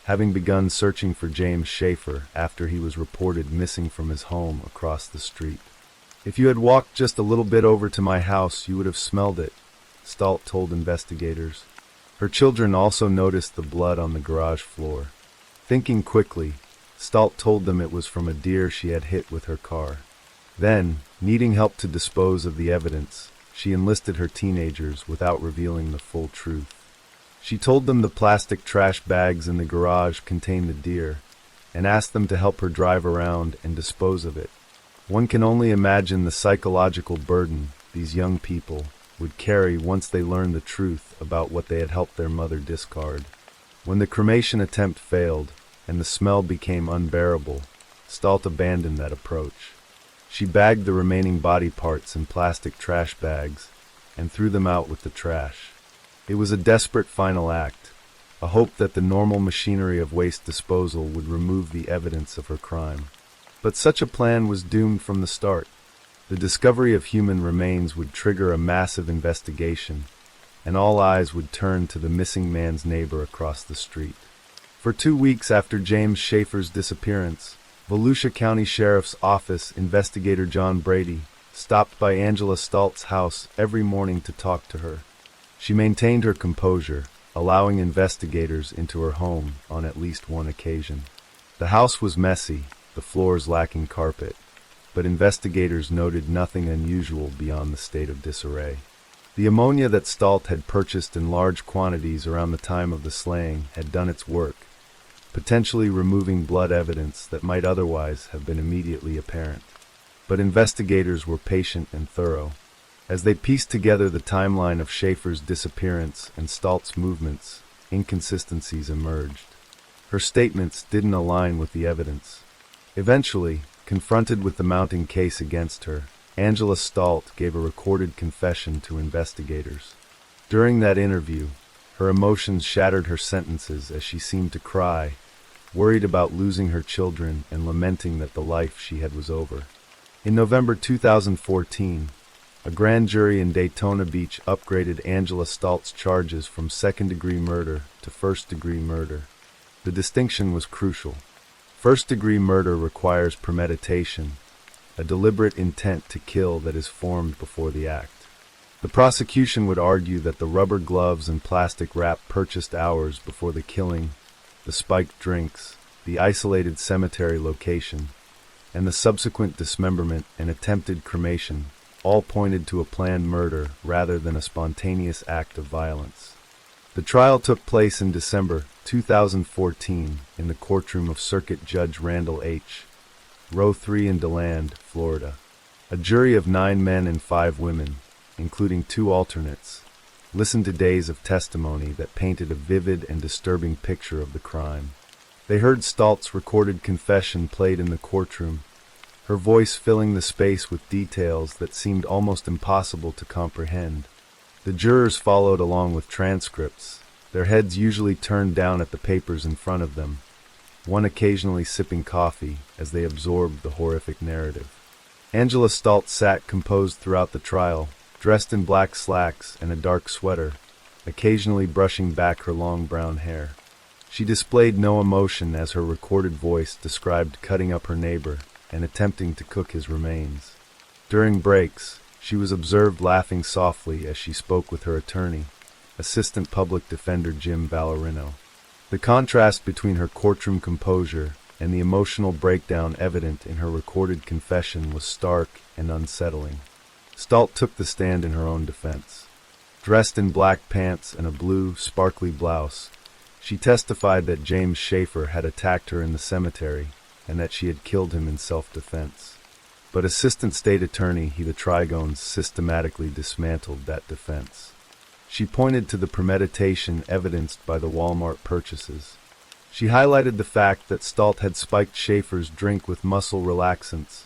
having begun searching for James Schaefer after he was reported missing from his home across the street. "If you had walked just a little bit over to my house, you would have smelled it," Stalt told investigators. Her children also noticed the blood on the garage floor. Thinking quickly, Stalt told them it was from a deer she had hit with her car. Then, needing help to dispose of the evidence, she enlisted her teenagers without revealing the full truth. She told them the plastic trash bags in the garage contained the deer, and asked them to help her drive around and dispose of it. One can only imagine the psychological burden these young people would carry once they learned the truth about what they had helped their mother discard. When the cremation attempt failed, and the smell became unbearable, Stalt abandoned that approach. She bagged the remaining body parts in plastic trash bags and threw them out with the trash. It was a desperate final act, a hope that the normal machinery of waste disposal would remove the evidence of her crime. But such a plan was doomed from the start. The discovery of human remains would trigger a massive investigation, and all eyes would turn to the missing man's neighbor across the street. For 2 weeks after James Schaefer's disappearance, Volusia County Sheriff's Office investigator John Brady stopped by Angela Stalt's house every morning to talk to her. She maintained her composure, allowing investigators into her home on at least one occasion. The house was messy, the floors lacking carpet, but investigators noted nothing unusual beyond the state of disarray. The ammonia that Stalt had purchased in large quantities around the time of the slaying had done its work, potentially removing blood evidence that might otherwise have been immediately apparent. But investigators were patient and thorough. As they pieced together the timeline of Schaefer's disappearance and Stalt's movements, inconsistencies emerged. Her statements didn't align with the evidence. Eventually, confronted with the mounting case against her, Angela Stalt gave a recorded confession to investigators. During that interview, her emotions shattered her sentences as she seemed to cry, worried about losing her children and lamenting that the life she had was over. In November 2014, a grand jury in Daytona Beach upgraded Angela Stalt's charges from second-degree murder to first-degree murder. The distinction was crucial. First-degree murder requires premeditation, a deliberate intent to kill that is formed before the act. The prosecution would argue that the rubber gloves and plastic wrap purchased hours before the killing, the spiked drinks, the isolated cemetery location, and the subsequent dismemberment and attempted cremation all pointed to a planned murder rather than a spontaneous act of violence. The trial took place in December 2014 in the courtroom of Circuit Judge Randall H. Row 3 in DeLand, Florida. A jury of 9 men and 5 women, including 2 alternates, listened to days of testimony that painted a vivid and disturbing picture of the crime. They heard Stalt's recorded confession played in the courtroom, her voice filling the space with details that seemed almost impossible to comprehend. The jurors followed along with transcripts, their heads usually turned down at the papers in front of them, one occasionally sipping coffee as they absorbed the horrific narrative. Angela Stalt sat composed throughout the trial, dressed in black slacks and a dark sweater, occasionally brushing back her long brown hair. She displayed no emotion as her recorded voice described cutting up her neighbor and attempting to cook his remains. During breaks, she was observed laughing softly as she spoke with her attorney, Assistant Public Defender Jim Ballerino. The contrast between her courtroom composure and the emotional breakdown evident in her recorded confession was stark and unsettling. Stalt took the stand in her own defense. Dressed in black pants and a blue, sparkly blouse, she testified that James Schaefer had attacked her in the cemetery and that she had killed him in self-defense. But Assistant State Attorney Heather Trigones systematically dismantled that defense. She pointed to the premeditation evidenced by the Walmart purchases. She highlighted the fact that Stalt had spiked Schaefer's drink with muscle relaxants,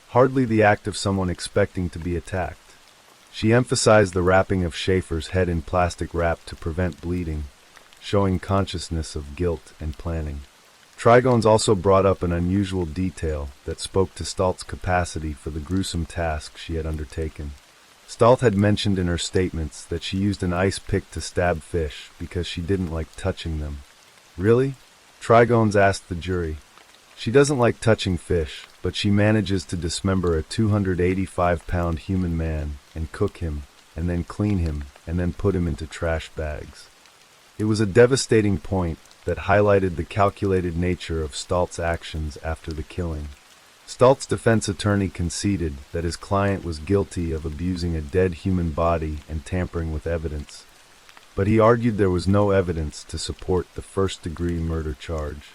hardly the act of someone expecting to be attacked. She emphasized the wrapping of Schaefer's head in plastic wrap to prevent bleeding, showing consciousness of guilt and planning. Trigones also brought up an unusual detail that spoke to Stalt's capacity for the gruesome task she had undertaken. Stalt had mentioned in her statements that she used an ice pick to stab fish because she didn't like touching them. Really? Trigones asked the jury. She doesn't like touching fish, but she manages to dismember a 285-pound human man and cook him, and then clean him, and then put him into trash bags. It was a devastating point that highlighted the calculated nature of Stalt's actions after the killing. Stalt's defense attorney conceded that his client was guilty of abusing a dead human body and tampering with evidence, but he argued there was no evidence to support the first-degree murder charge.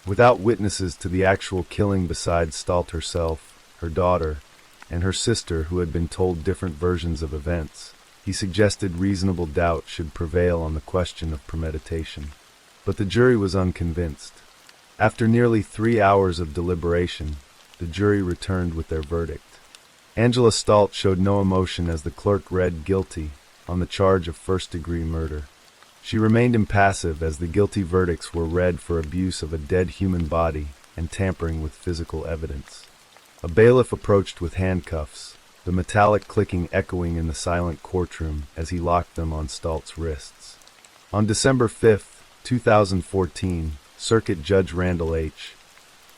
Without witnesses to the actual killing besides Stalt herself, her daughter, and her sister who had been told different versions of events, he suggested reasonable doubt should prevail on the question of premeditation. But the jury was unconvinced. After nearly 3 hours of deliberation, the jury returned with their verdict. Angela Stalt showed no emotion as the clerk read guilty on the charge of first-degree murder. She remained impassive as the guilty verdicts were read for abuse of a dead human body and tampering with physical evidence. A bailiff approached with handcuffs, the metallic clicking echoing in the silent courtroom as he locked them on Stalt's wrists. On December 5, 2014, Circuit Judge Randall H.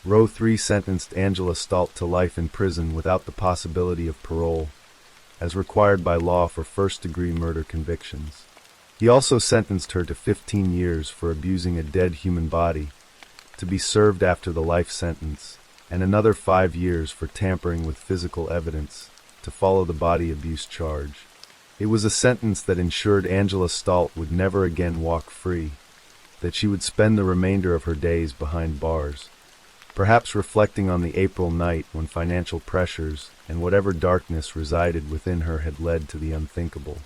Row 3 sentenced Angela Stalt to life in prison without the possibility of parole, as required by law for first-degree murder convictions. He also sentenced her to 15 years for abusing a dead human body, to be served after the life sentence, and another 5 years for tampering with physical evidence, to follow the body abuse charge. It was a sentence that ensured Angela Stalt would never again walk free, that she would spend the remainder of her days behind bars, perhaps reflecting on the April night when financial pressures and whatever darkness resided within her had led to the unthinkable.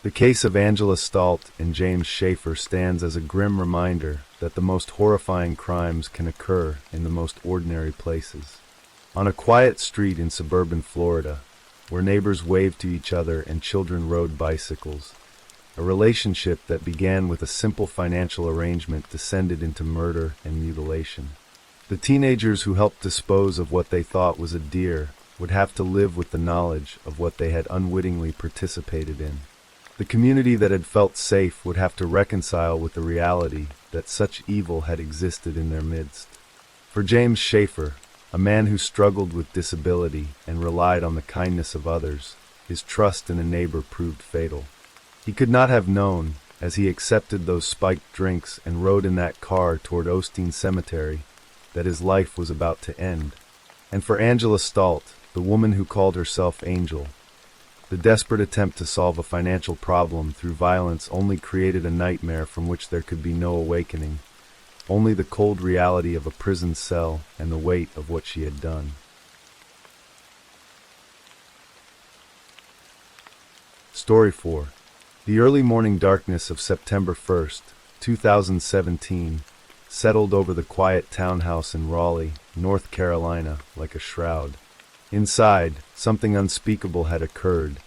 The case of Angela Stalt and James Schaefer stands as a grim reminder that the most horrifying crimes can occur in the most ordinary places. On a quiet street in suburban Florida, where neighbors waved to each other and children rode bicycles, a relationship that began with a simple financial arrangement descended into murder and mutilation. The teenagers who helped dispose of what they thought was a deer would have to live with the knowledge of what they had unwittingly participated in. The community that had felt safe would have to reconcile with the reality that such evil had existed in their midst. For James Schaefer, a man who struggled with disability and relied on the kindness of others, his trust in a neighbor proved fatal. He could not have known, as he accepted those spiked drinks and rode in that car toward Osteen Cemetery, that his life was about to end. And for Angela Stalt, the woman who called herself Angel, the desperate attempt to solve a financial problem through violence only created a nightmare from which there could be no awakening, only the cold reality of a prison cell and the weight of what she had done. Story 4. The early morning darkness of September 1st, 2017, settled over the quiet townhouse in Raleigh, North Carolina, like a shroud. Inside, something unspeakable had occurred,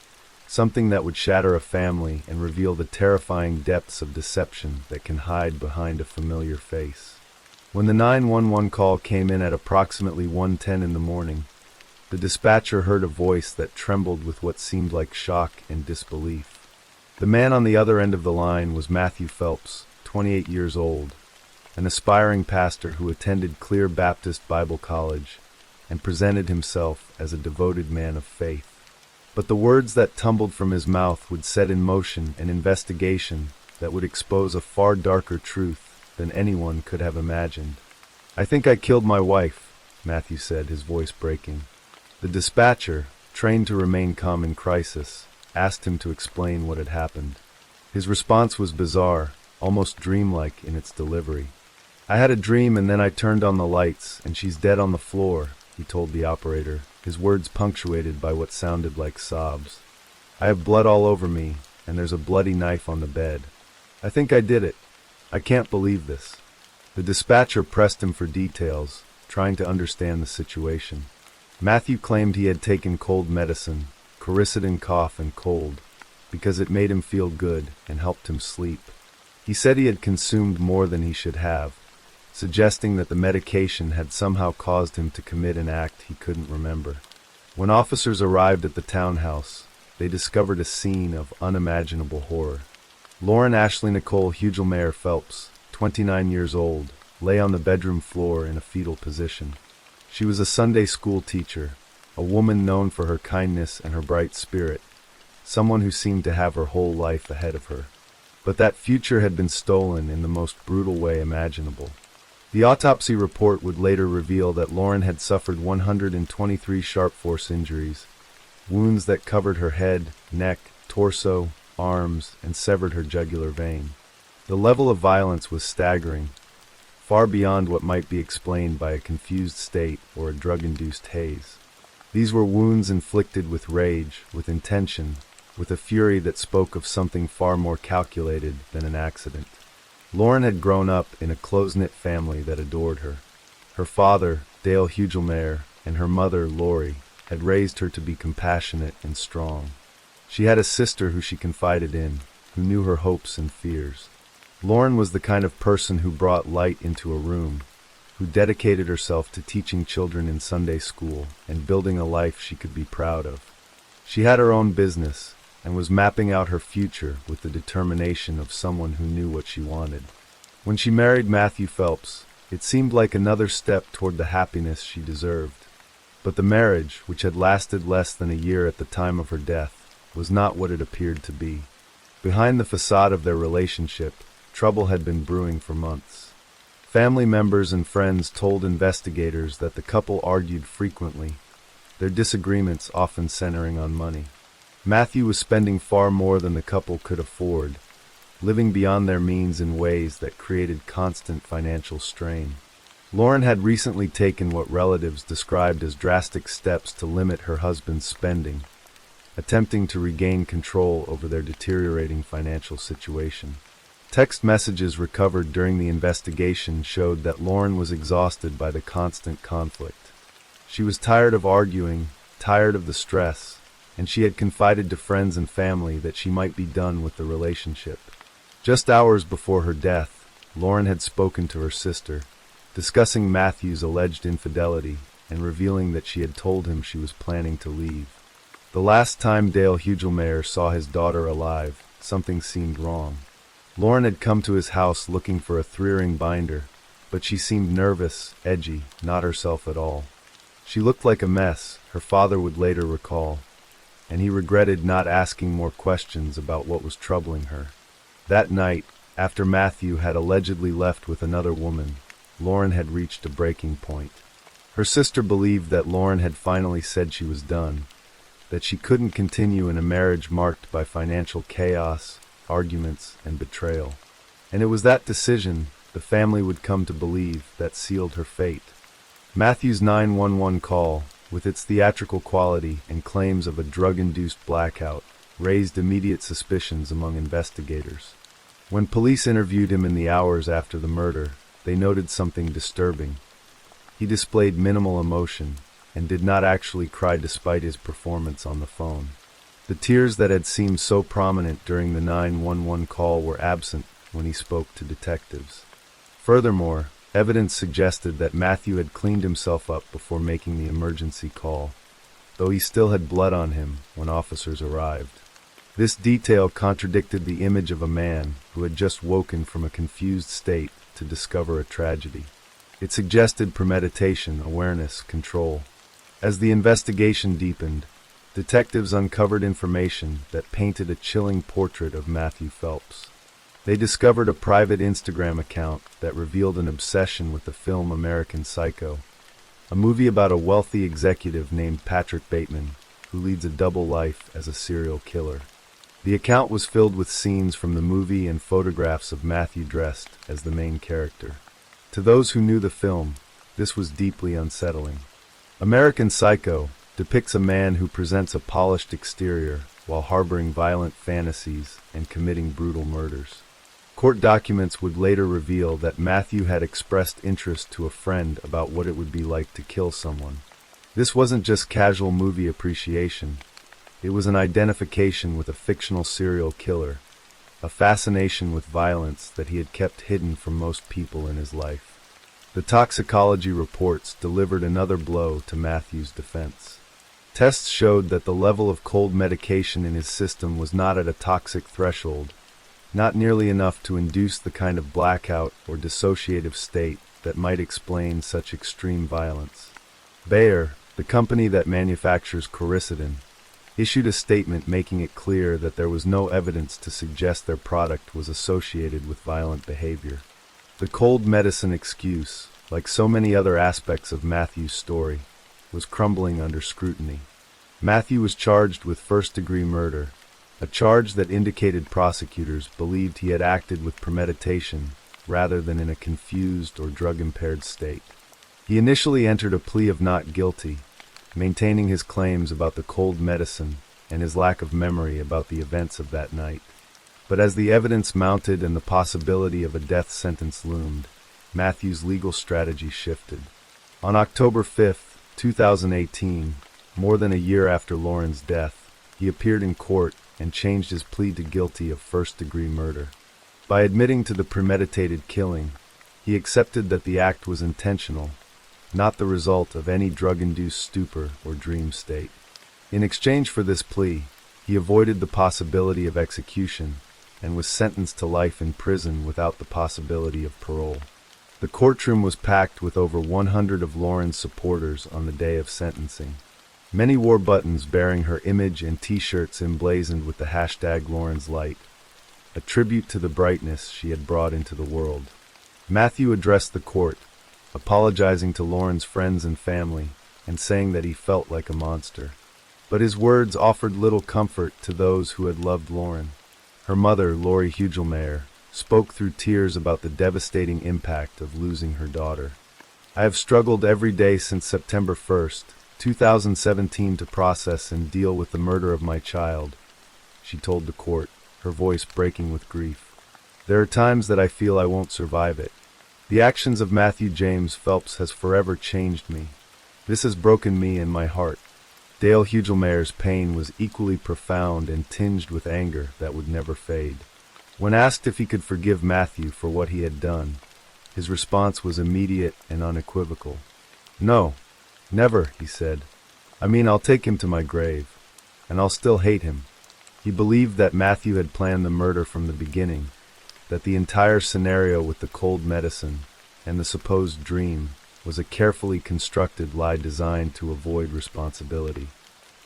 something that would shatter a family and reveal the terrifying depths of deception that can hide behind a familiar face. When the 911 call came in at approximately 1:10 in the morning, the dispatcher heard a voice that trembled with what seemed like shock and disbelief. The man on the other end of the line was Matthew Phelps, 28 years old, an aspiring pastor who attended Clear Baptist Bible College and presented himself as a devoted man of faith. But the words that tumbled from his mouth would set in motion an investigation that would expose a far darker truth than anyone could have imagined. "I think I killed my wife," Matthew said, his voice breaking. The dispatcher, trained to remain calm in crisis, asked him to explain what had happened. His response was bizarre, almost dreamlike in its delivery. "I had a dream and then I turned on the lights and she's dead on the floor," he told the operator, his words punctuated by what sounded like sobs. "I have blood all over me, and there's a bloody knife on the bed. I think I did it. I can't believe this." The dispatcher pressed him for details, trying to understand the situation. Matthew claimed he had taken cold medicine, Coricidin cough and cold, because it made him feel good and helped him sleep. He said he had consumed more than he should have, suggesting that the medication had somehow caused him to commit an act he couldn't remember. When officers arrived at the townhouse, they discovered a scene of unimaginable horror. Lauren Ashley Nicole Hugelmeyer Phelps, 29 years old, lay on the bedroom floor in a fetal position. She was a Sunday school teacher, a woman known for her kindness and her bright spirit, someone who seemed to have her whole life ahead of her. But that future had been stolen in the most brutal way imaginable. The autopsy report would later reveal that Lauren had suffered 123 sharp force injuries, wounds that covered her head, neck, torso, arms, and severed her jugular vein. The level of violence was staggering, far beyond what might be explained by a confused state or a drug-induced haze. These were wounds inflicted with rage, with intention, with a fury that spoke of something far more calculated than an accident. Lauren had grown up in a close-knit family that adored her. Her father, Dale Hugelmeyer, and her mother, Lori, had raised her to be compassionate and strong. She had a sister who she confided in, who knew her hopes and fears. Lauren was the kind of person who brought light into a room, who dedicated herself to teaching children in Sunday school and building a life she could be proud of. She had her own business and was mapping out her future with the determination of someone who knew what she wanted. When she married Matthew Phelps, it seemed like another step toward the happiness she deserved. But the marriage, which had lasted less than a year at the time of her death, was not what it appeared to be. Behind the facade of their relationship, trouble had been brewing for months. Family members and friends told investigators that the couple argued frequently, their disagreements often centering on money. Matthew was spending far more than the couple could afford, living beyond their means in ways that created constant financial strain. Lauren had recently taken what relatives described as drastic steps to limit her husband's spending, attempting to regain control over their deteriorating financial situation. Text messages recovered during the investigation showed that Lauren was exhausted by the constant conflict. She was tired of arguing, tired of the stress, and she had confided to friends and family that she might be done with the relationship. Just hours before her death, Lauren had spoken to her sister, discussing Matthew's alleged infidelity and revealing that she had told him she was planning to leave. The last time Dale Hugelmeyer saw his daughter alive, something seemed wrong. Lauren had come to his house looking for a 3-ring binder, but she seemed nervous, edgy, not herself at all. She looked like a mess, her father would later recall, and he regretted not asking more questions about what was troubling her. That night, after Matthew had allegedly left with another woman, Lauren had reached a breaking point. Her sister believed that Lauren had finally said she was done, that she couldn't continue in a marriage marked by financial chaos, arguments, and betrayal. And it was that decision, the family would come to believe, that sealed her fate. Matthew's 911 call, with its theatrical quality and claims of a drug-induced blackout, raised immediate suspicions among investigators. When police interviewed him in the hours after the murder, they noted something disturbing. He displayed minimal emotion and did not actually cry despite his performance on the phone. The tears that had seemed so prominent during the 911 call were absent when he spoke to detectives. Furthermore, evidence suggested that Matthew had cleaned himself up before making the emergency call, though he still had blood on him when officers arrived. This detail contradicted the image of a man who had just woken from a confused state to discover a tragedy. It suggested premeditation, awareness, control. As the investigation deepened, detectives uncovered information that painted a chilling portrait of Matthew Phelps. They discovered a private Instagram account that revealed an obsession with the film American Psycho, a movie about a wealthy executive named Patrick Bateman who leads a double life as a serial killer. The account was filled with scenes from the movie and photographs of Matthew dressed as the main character. To those who knew the film, this was deeply unsettling. American Psycho depicts a man who presents a polished exterior while harboring violent fantasies and committing brutal murders. Court documents would later reveal that Matthew had expressed interest to a friend about what it would be like to kill someone. This wasn't just casual movie appreciation. It was an identification with a fictional serial killer, a fascination with violence that he had kept hidden from most people in his life. The toxicology reports delivered another blow to Matthew's defense. Tests showed that the level of cold medication in his system was not at a toxic threshold, not nearly enough to induce the kind of blackout or dissociative state that might explain such extreme violence. Bayer, the company that manufactures quercetin, issued a statement making it clear that there was no evidence to suggest their product was associated with violent behavior. The cold medicine excuse, like so many other aspects of Matthew's story, was crumbling under scrutiny. Matthew was charged with first-degree murder, a charge that indicated prosecutors believed he had acted with premeditation rather than in a confused or drug-impaired state. He initially entered a plea of not guilty, maintaining his claims about the cold medicine and his lack of memory about the events of that night. But as the evidence mounted and the possibility of a death sentence loomed, Matthew's legal strategy shifted. On October 5, 2018, more than a year after Lauren's death, he appeared in court and changed his plea to guilty of first-degree murder. By admitting to the premeditated killing, he accepted that the act was intentional, not the result of any drug-induced stupor or dream state. In exchange for this plea, he avoided the possibility of execution and was sentenced to life in prison without the possibility of parole. The courtroom was packed with over 100 of Lauren's supporters on the day of sentencing. Many wore buttons bearing her image and t-shirts emblazoned with the hashtag Lauren's Light, a tribute to the brightness she had brought into the world. Matthew addressed the court, apologizing to Lauren's friends and family and saying that he felt like a monster. But his words offered little comfort to those who had loved Lauren. Her mother, Lori Hugelmeyer, spoke through tears about the devastating impact of losing her daughter. "I have struggled every day since September 1st, 2017 to process and deal with the murder of my child," she told the court, her voice breaking with grief. "There are times that I feel I won't survive it. The actions of Matthew James Phelps has forever changed me. This has broken me and my heart." Dale Hugelmeyer's pain was equally profound and tinged with anger that would never fade. When asked if he could forgive Matthew for what he had done, his response was immediate and unequivocal. "No, never," he said. "I mean, I'll take him to my grave, and I'll still hate him." He believed that Matthew had planned the murder from the beginning, that the entire scenario with the cold medicine and the supposed dream was a carefully constructed lie designed to avoid responsibility.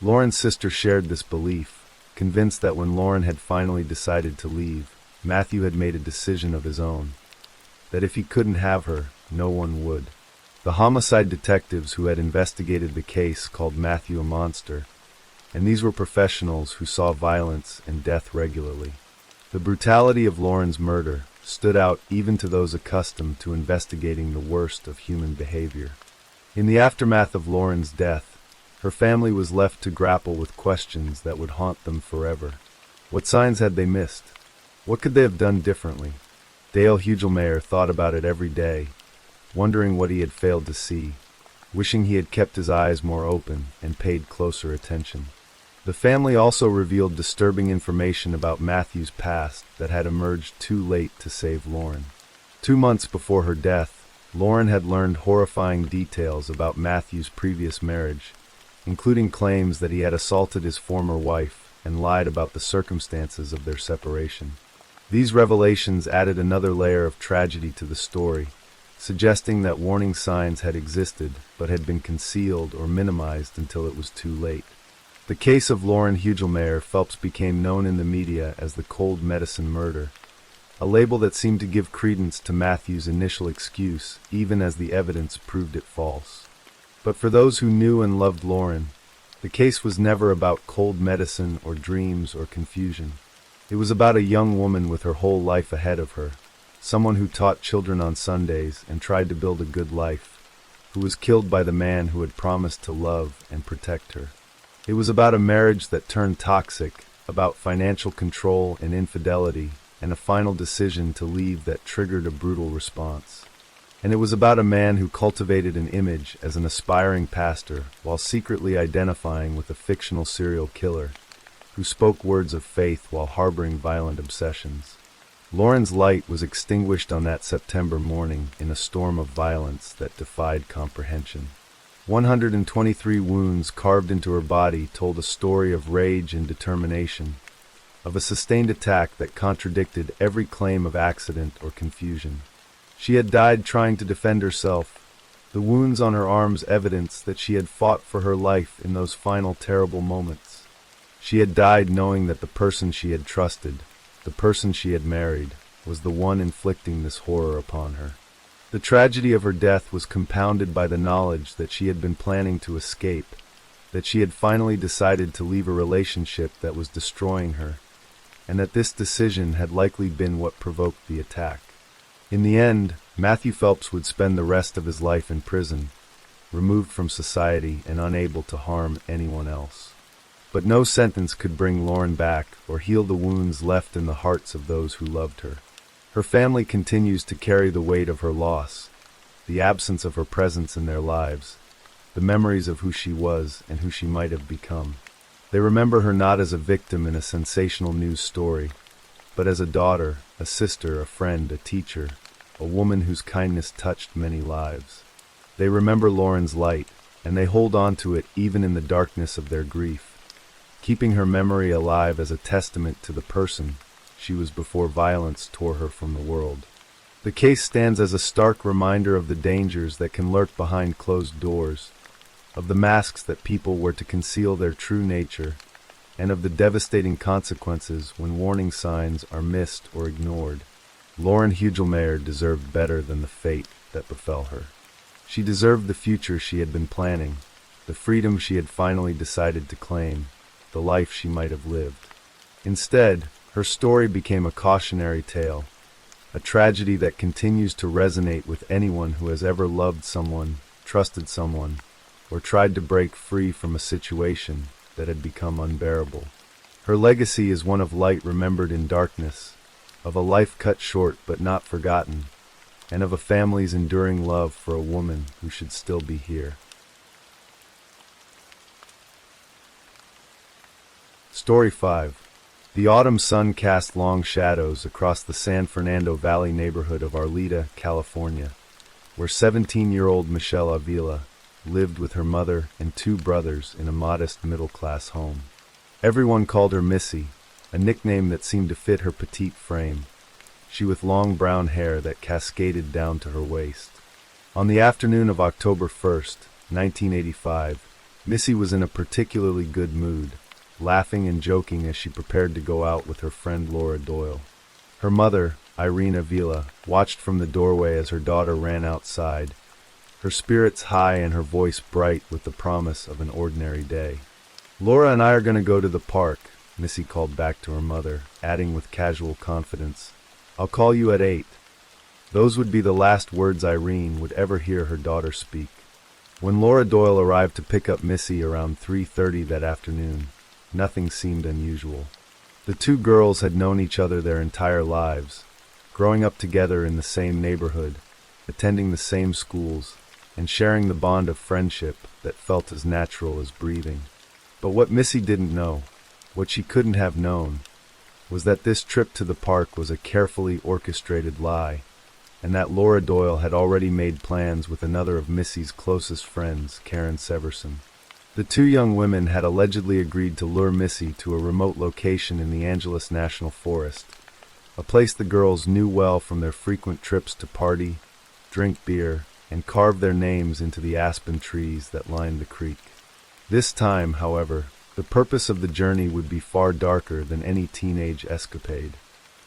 Lauren's sister shared this belief, convinced that when Lauren had finally decided to leave, Matthew had made a decision of his own, that if he couldn't have her, no one would. The homicide detectives who had investigated the case called Matthew a monster, and these were professionals who saw violence and death regularly. The brutality of Lauren's murder stood out even to those accustomed to investigating the worst of human behavior. In the aftermath of Lauren's death, her family was left to grapple with questions that would haunt them forever. What signs had they missed? What could they have done differently? Dale Hugelmeyer thought about it every day, wondering what he had failed to see, wishing he had kept his eyes more open and paid closer attention. The family also revealed disturbing information about Matthew's past that had emerged too late to save Lauren. 2 months before her death, Lauren had learned horrifying details about Matthew's previous marriage, including claims that he had assaulted his former wife and lied about the circumstances of their separation. These revelations added another layer of tragedy to the story, suggesting that warning signs had existed but had been concealed or minimized until it was too late. The case of Lauren Hugelmeyer Phelps became known in the media as the cold medicine murder, a label that seemed to give credence to Matthew's initial excuse, even as the evidence proved it false. But for those who knew and loved Lauren, the case was never about cold medicine or dreams or confusion. It was about a young woman with her whole life ahead of her, someone who taught children on Sundays and tried to build a good life, who was killed by the man who had promised to love and protect her. It was about a marriage that turned toxic, about financial control and infidelity, and a final decision to leave that triggered a brutal response. And it was about a man who cultivated an image as an aspiring pastor while secretly identifying with a fictional serial killer who spoke words of faith while harboring violent obsessions. Lauren's light was extinguished on that September morning in a storm of violence that defied comprehension. 123 wounds carved into her body told a story of rage and determination, of a sustained attack that contradicted every claim of accident or confusion. She had died trying to defend herself, the wounds on her arms evidence that she had fought for her life in those final terrible moments. She had died knowing that the person she had trusted, the person she had married, was the one inflicting this horror upon her. The tragedy of her death was compounded by the knowledge that she had been planning to escape, that she had finally decided to leave a relationship that was destroying her, and that this decision had likely been what provoked the attack. In the end, Matthew Phelps would spend the rest of his life in prison, removed from society and unable to harm anyone else. But no sentence could bring Lauren back or heal the wounds left in the hearts of those who loved her. Her family continues to carry the weight of her loss, the absence of her presence in their lives, the memories of who she was and who she might have become. They remember her not as a victim in a sensational news story, but as a daughter, a sister, a friend, a teacher, a woman whose kindness touched many lives. They remember Lauren's light, and they hold on to it even in the darkness of their grief, keeping her memory alive as a testament to the person she was before violence tore her from the world. The case stands as a stark reminder of the dangers that can lurk behind closed doors, of the masks that people wear to conceal their true nature, and of the devastating consequences when warning signs are missed or ignored. Lauren Hugelmeyer deserved better than the fate that befell her. She deserved the future she had been planning, the freedom she had finally decided to claim, the life she might have lived. Instead, her story became a cautionary tale, a tragedy that continues to resonate with anyone who has ever loved someone, trusted someone, or tried to break free from a situation that had become unbearable. Her legacy is one of light remembered in darkness, of a life cut short but not forgotten, and of a family's enduring love for a woman who should still be here. Story 5. The autumn sun cast long shadows across the San Fernando Valley neighborhood of Arleta, California, where 17-year-old Michelle Avila lived with her mother and 2 brothers in a modest middle-class home. Everyone called her Missy, a nickname that seemed to fit her petite frame. she with long brown hair that cascaded down to her waist. On the afternoon of October 1st, 1985, Missy was in a particularly good mood, laughing and joking as she prepared to go out with her friend Laura Doyle. Her mother, Irene Avila, watched from the doorway as her daughter ran outside, her spirits high and her voice bright with the promise of an ordinary day. "Laura and I are going to go to the park," Missy called back to her mother, adding with casual confidence, "I'll call you at 8. Those would be the last words Irene would ever hear her daughter speak. When Laura Doyle arrived to pick up Missy around 3:30 that afternoon, nothing seemed unusual. The two girls had known each other their entire lives, growing up together in the same neighborhood, attending the same schools, and sharing the bond of friendship that felt as natural as breathing. But what Missy didn't know, what she couldn't have known, was that this trip to the park was a carefully orchestrated lie, and that Laura Doyle had already made plans with another of Missy's closest friends, Karen Severson. The two young women had allegedly agreed to lure Missy to a remote location in the Angeles National Forest, a place the girls knew well from their frequent trips to party, drink beer, and carve their names into the aspen trees that lined the creek. This time, however, the purpose of the journey would be far darker than any teenage escapade.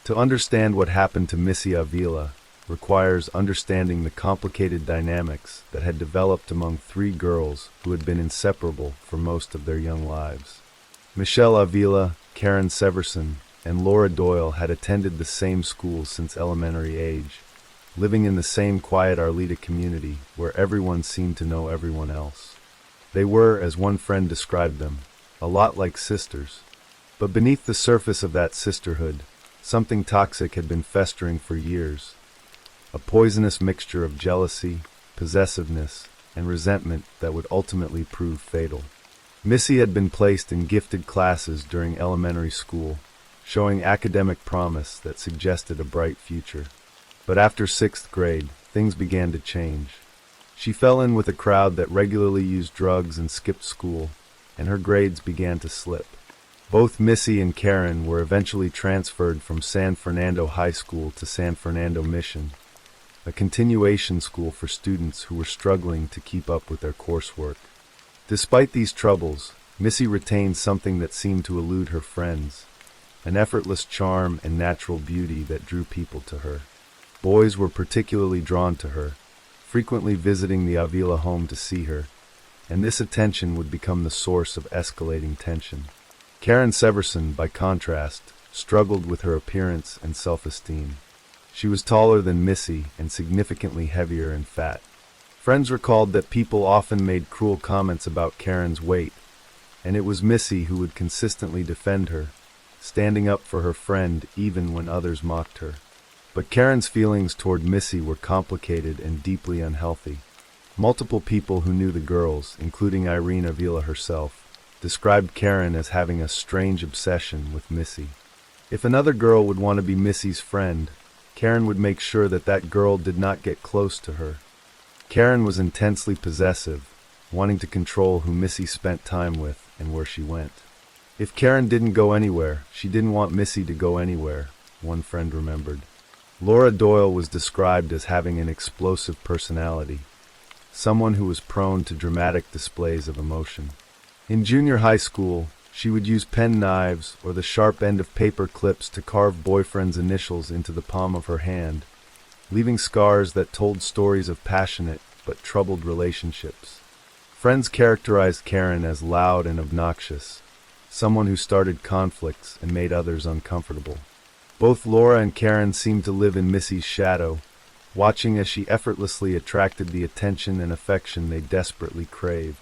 To understand what happened to Missy Avila requires understanding the complicated dynamics that had developed among three girls who had been inseparable for most of their young lives. Michelle Avila, Karen Severson, and Laura Doyle had attended the same schools since elementary age, living in the same quiet Arleta community where everyone seemed to know everyone else. They were, as one friend described them, a lot like sisters. But beneath the surface of that sisterhood, something toxic had been festering for years, a poisonous mixture of jealousy, possessiveness, and resentment that would ultimately prove fatal. Missy had been placed in gifted classes during elementary school, showing academic promise that suggested a bright future. But after 6th grade, things began to change. She fell in with a crowd that regularly used drugs and skipped school, and her grades began to slip. Both Missy and Karen were eventually transferred from San Fernando High School to San Fernando Mission, a continuation school for students who were struggling to keep up with their coursework. Despite these troubles, Missy retained something that seemed to elude her friends, an effortless charm and natural beauty that drew people to her. Boys were particularly drawn to her, frequently visiting the Avila home to see her, and this attention would become the source of escalating tension. Karen Severson, by contrast, struggled with her appearance and self-esteem. She was taller than Missy and significantly heavier and fat. Friends recalled that people often made cruel comments about Karen's weight, and it was Missy who would consistently defend her, standing up for her friend even when others mocked her. But Karen's feelings toward Missy were complicated and deeply unhealthy. Multiple people who knew the girls, including Irene Avila herself, described Karen as having a strange obsession with Missy. If another girl would want to be Missy's friend, Karen would make sure that that girl did not get close to her. Karen was intensely possessive, wanting to control who Missy spent time with and where she went. If Karen didn't go anywhere, she didn't want Missy to go anywhere, one friend remembered. Laura Doyle was described as having an explosive personality, someone who was prone to dramatic displays of emotion. In junior high school, she would use pen knives or the sharp end of paper clips to carve boyfriends' initials into the palm of her hand, leaving scars that told stories of passionate but troubled relationships. Friends characterized Karen as loud and obnoxious, someone who started conflicts and made others uncomfortable. Both Laura and Karen seemed to live in Missy's shadow, watching as she effortlessly attracted the attention and affection they desperately craved.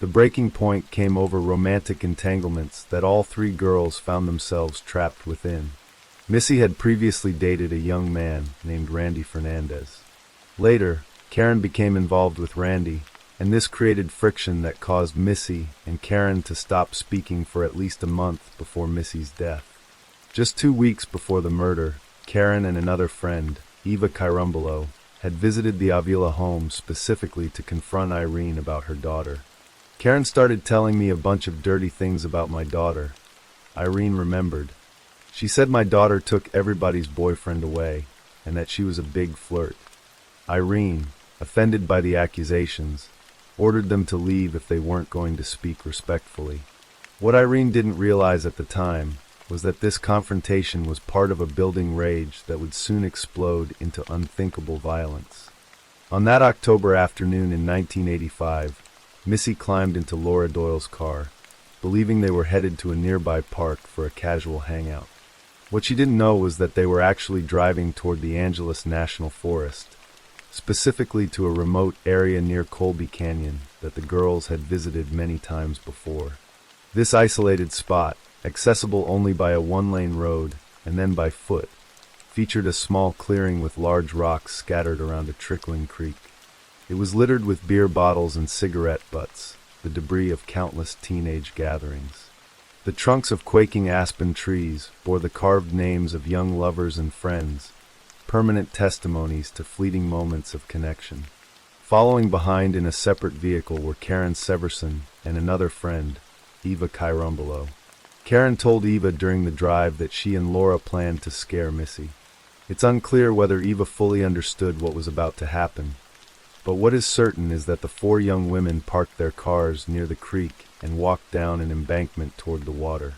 The breaking point came over romantic entanglements that all three girls found themselves trapped within. Missy had previously dated a young man named Randy Fernandez. Later, Karen became involved with Randy, and this created friction that caused Missy and Karen to stop speaking for at least a month before Missy's death. Just 2 weeks before the murder, Karen and another friend, Eva Kairumbalo, had visited the Avila home specifically to confront Irene about her daughter. "Karen started telling me a bunch of dirty things about my daughter," Irene remembered. She said my daughter took everybody's boyfriend away, and that she was a big flirt. Irene, offended by the accusations, ordered them to leave if they weren't going to speak respectfully. What Irene didn't realize at the time was that this confrontation was part of a building rage that would soon explode into unthinkable violence. On that October afternoon in 1985, Missy climbed into Laura Doyle's car, believing they were headed to a nearby park for a casual hangout. What she didn't know was that they were actually driving toward the Angeles National Forest, specifically to a remote area near Colby Canyon that the girls had visited many times before. This isolated spot, accessible only by a one-lane road and then by foot, featured a small clearing with large rocks scattered around a trickling creek. It was littered with beer bottles and cigarette butts, the debris of countless teenage gatherings. The trunks of quaking aspen trees bore the carved names of young lovers and friends, permanent testimonies to fleeting moments of connection. Following behind in a separate vehicle were Karen Severson and another friend, Eva Kairumbalo. Karen told Eva during the drive that she and Laura planned to scare Missy. It's unclear whether Eva fully understood what was about to happen, but what is certain is that the four young women parked their cars near the creek and walked down an embankment toward the water.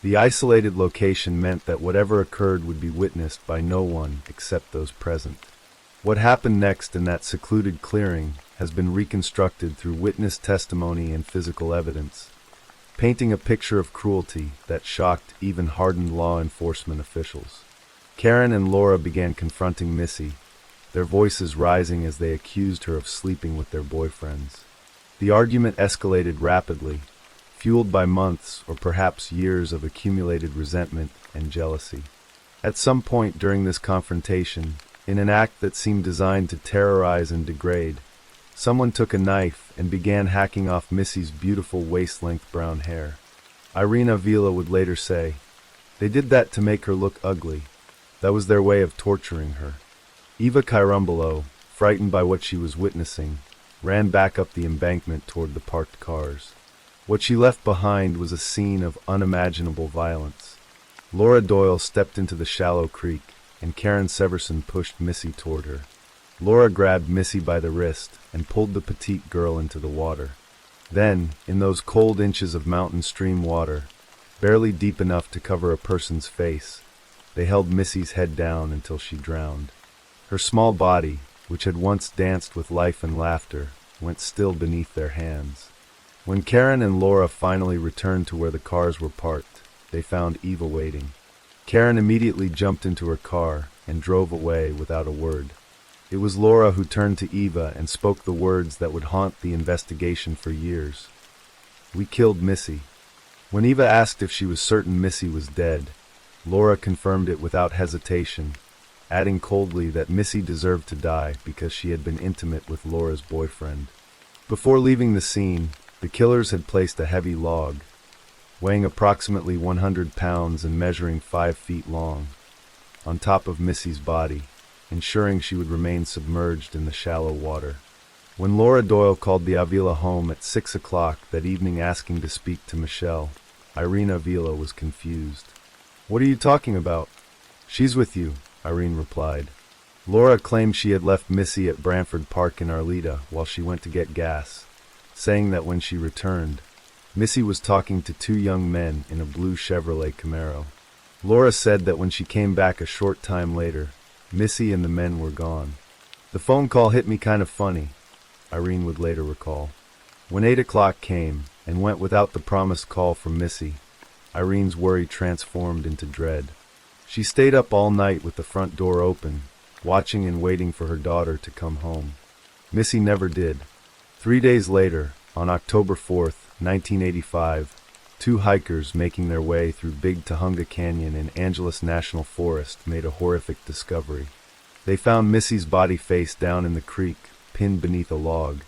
The isolated location meant that whatever occurred would be witnessed by no one except those present. What happened next in that secluded clearing has been reconstructed through witness testimony and physical evidence, painting a picture of cruelty that shocked even hardened law enforcement officials. Karen and Laura began confronting Missy, their voices rising as they accused her of sleeping with their boyfriends. The argument escalated rapidly, fueled by months or perhaps years of accumulated resentment and jealousy. At some point during this confrontation, in an act that seemed designed to terrorize and degrade, someone took a knife and began hacking off Missy's beautiful waist-length brown hair. Irene Avila would later say, "They did that to make her look ugly. That was their way of torturing her." Eva Kairumbalo, frightened by what she was witnessing, ran back up the embankment toward the parked cars. What she left behind was a scene of unimaginable violence. Laura Doyle stepped into the shallow creek, and Karen Severson pushed Missy toward her. Laura grabbed Missy by the wrist and pulled the petite girl into the water. Then, in those cold inches of mountain stream water, barely deep enough to cover a person's face, they held Missy's head down until she drowned. Her small body, which had once danced with life and laughter, went still beneath their hands. When Karen and Laura finally returned to where the cars were parked, they found Eva waiting. Karen immediately jumped into her car and drove away without a word. It was Laura who turned to Eva and spoke the words that would haunt the investigation for years. "We killed Missy." When Eva asked if she was certain Missy was dead, Laura confirmed it without hesitation, adding coldly that Missy deserved to die because she had been intimate with Laura's boyfriend. Before leaving the scene, the killers had placed a heavy log, weighing approximately 100 pounds and measuring 5 feet long, on top of Missy's body, ensuring she would remain submerged in the shallow water. When Laura Doyle called the Avila home at 6 o'clock that evening asking to speak to Michelle, Irene Avila was confused. "What are you talking about?" "She's with you," Irene replied. Laura claimed she had left Missy at Branford Park in Arleta while she went to get gas, saying that when she returned, Missy was talking to 2 young men in a blue Chevrolet Camaro. Laura said that when she came back a short time later, Missy and the men were gone. "The phone call hit me kind of funny," Irene would later recall. When 8 o'clock came and went without the promised call from Missy, Irene's worry transformed into dread. She stayed up all night with the front door open, watching and waiting for her daughter to come home. Missy never did. 3 days later, on October 4th, 1985, 2 hikers making their way through Big Tujunga Canyon in Angeles National Forest made a horrific discovery. They found Missy's body face down in the creek, pinned beneath a log,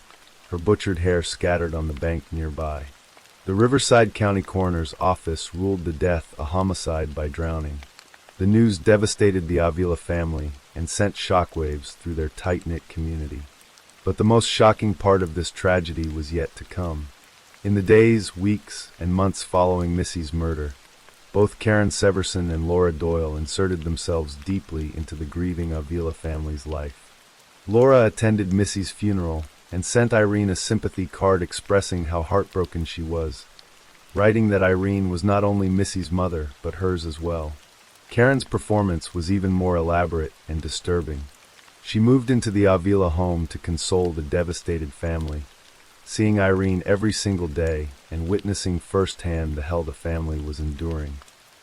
her butchered hair scattered on the bank nearby. The Riverside County Coroner's Office ruled the death a homicide by drowning. The news devastated the Avila family and sent shockwaves through their tight-knit community. But the most shocking part of this tragedy was yet to come. In the days, weeks, and months following Missy's murder, Both Karen Severson and Laura Doyle inserted themselves deeply into the grieving Avila family's life. Laura attended Missy's funeral and sent Irene a sympathy card expressing how heartbroken she was, writing that Irene was not only Missy's mother, but hers as well. Karen's performance was even more elaborate and disturbing. She moved into the Avila home to console the devastated family, seeing Irene every single day and witnessing firsthand the hell the family was enduring.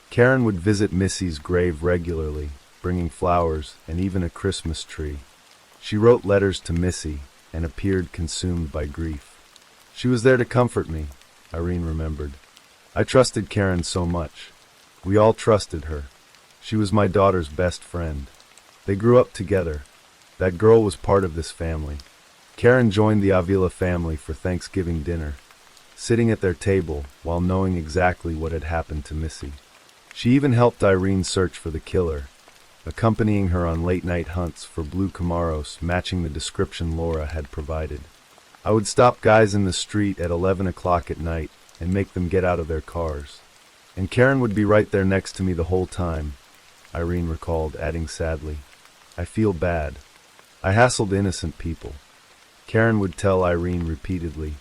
Karen would visit Missy's grave regularly, bringing flowers and even a Christmas tree. She wrote letters to Missy and appeared consumed by grief. She was there to comfort me, Irene remembered. I trusted Karen so much. We all trusted her. She was my daughter's best friend. They grew up together. That girl was part of this family. Karen joined the Avila family for Thanksgiving dinner, sitting at their table while knowing exactly what had happened to Missy. She even helped Irene search for the killer, accompanying her on late-night hunts for blue Camaros matching the description Laura had provided. I would stop guys in the street at 11 o'clock at night and make them get out of their cars. And Karen would be right there next to me the whole time, Irene recalled, adding sadly, I feel bad. I hassled innocent people. Karen would tell Irene repeatedly,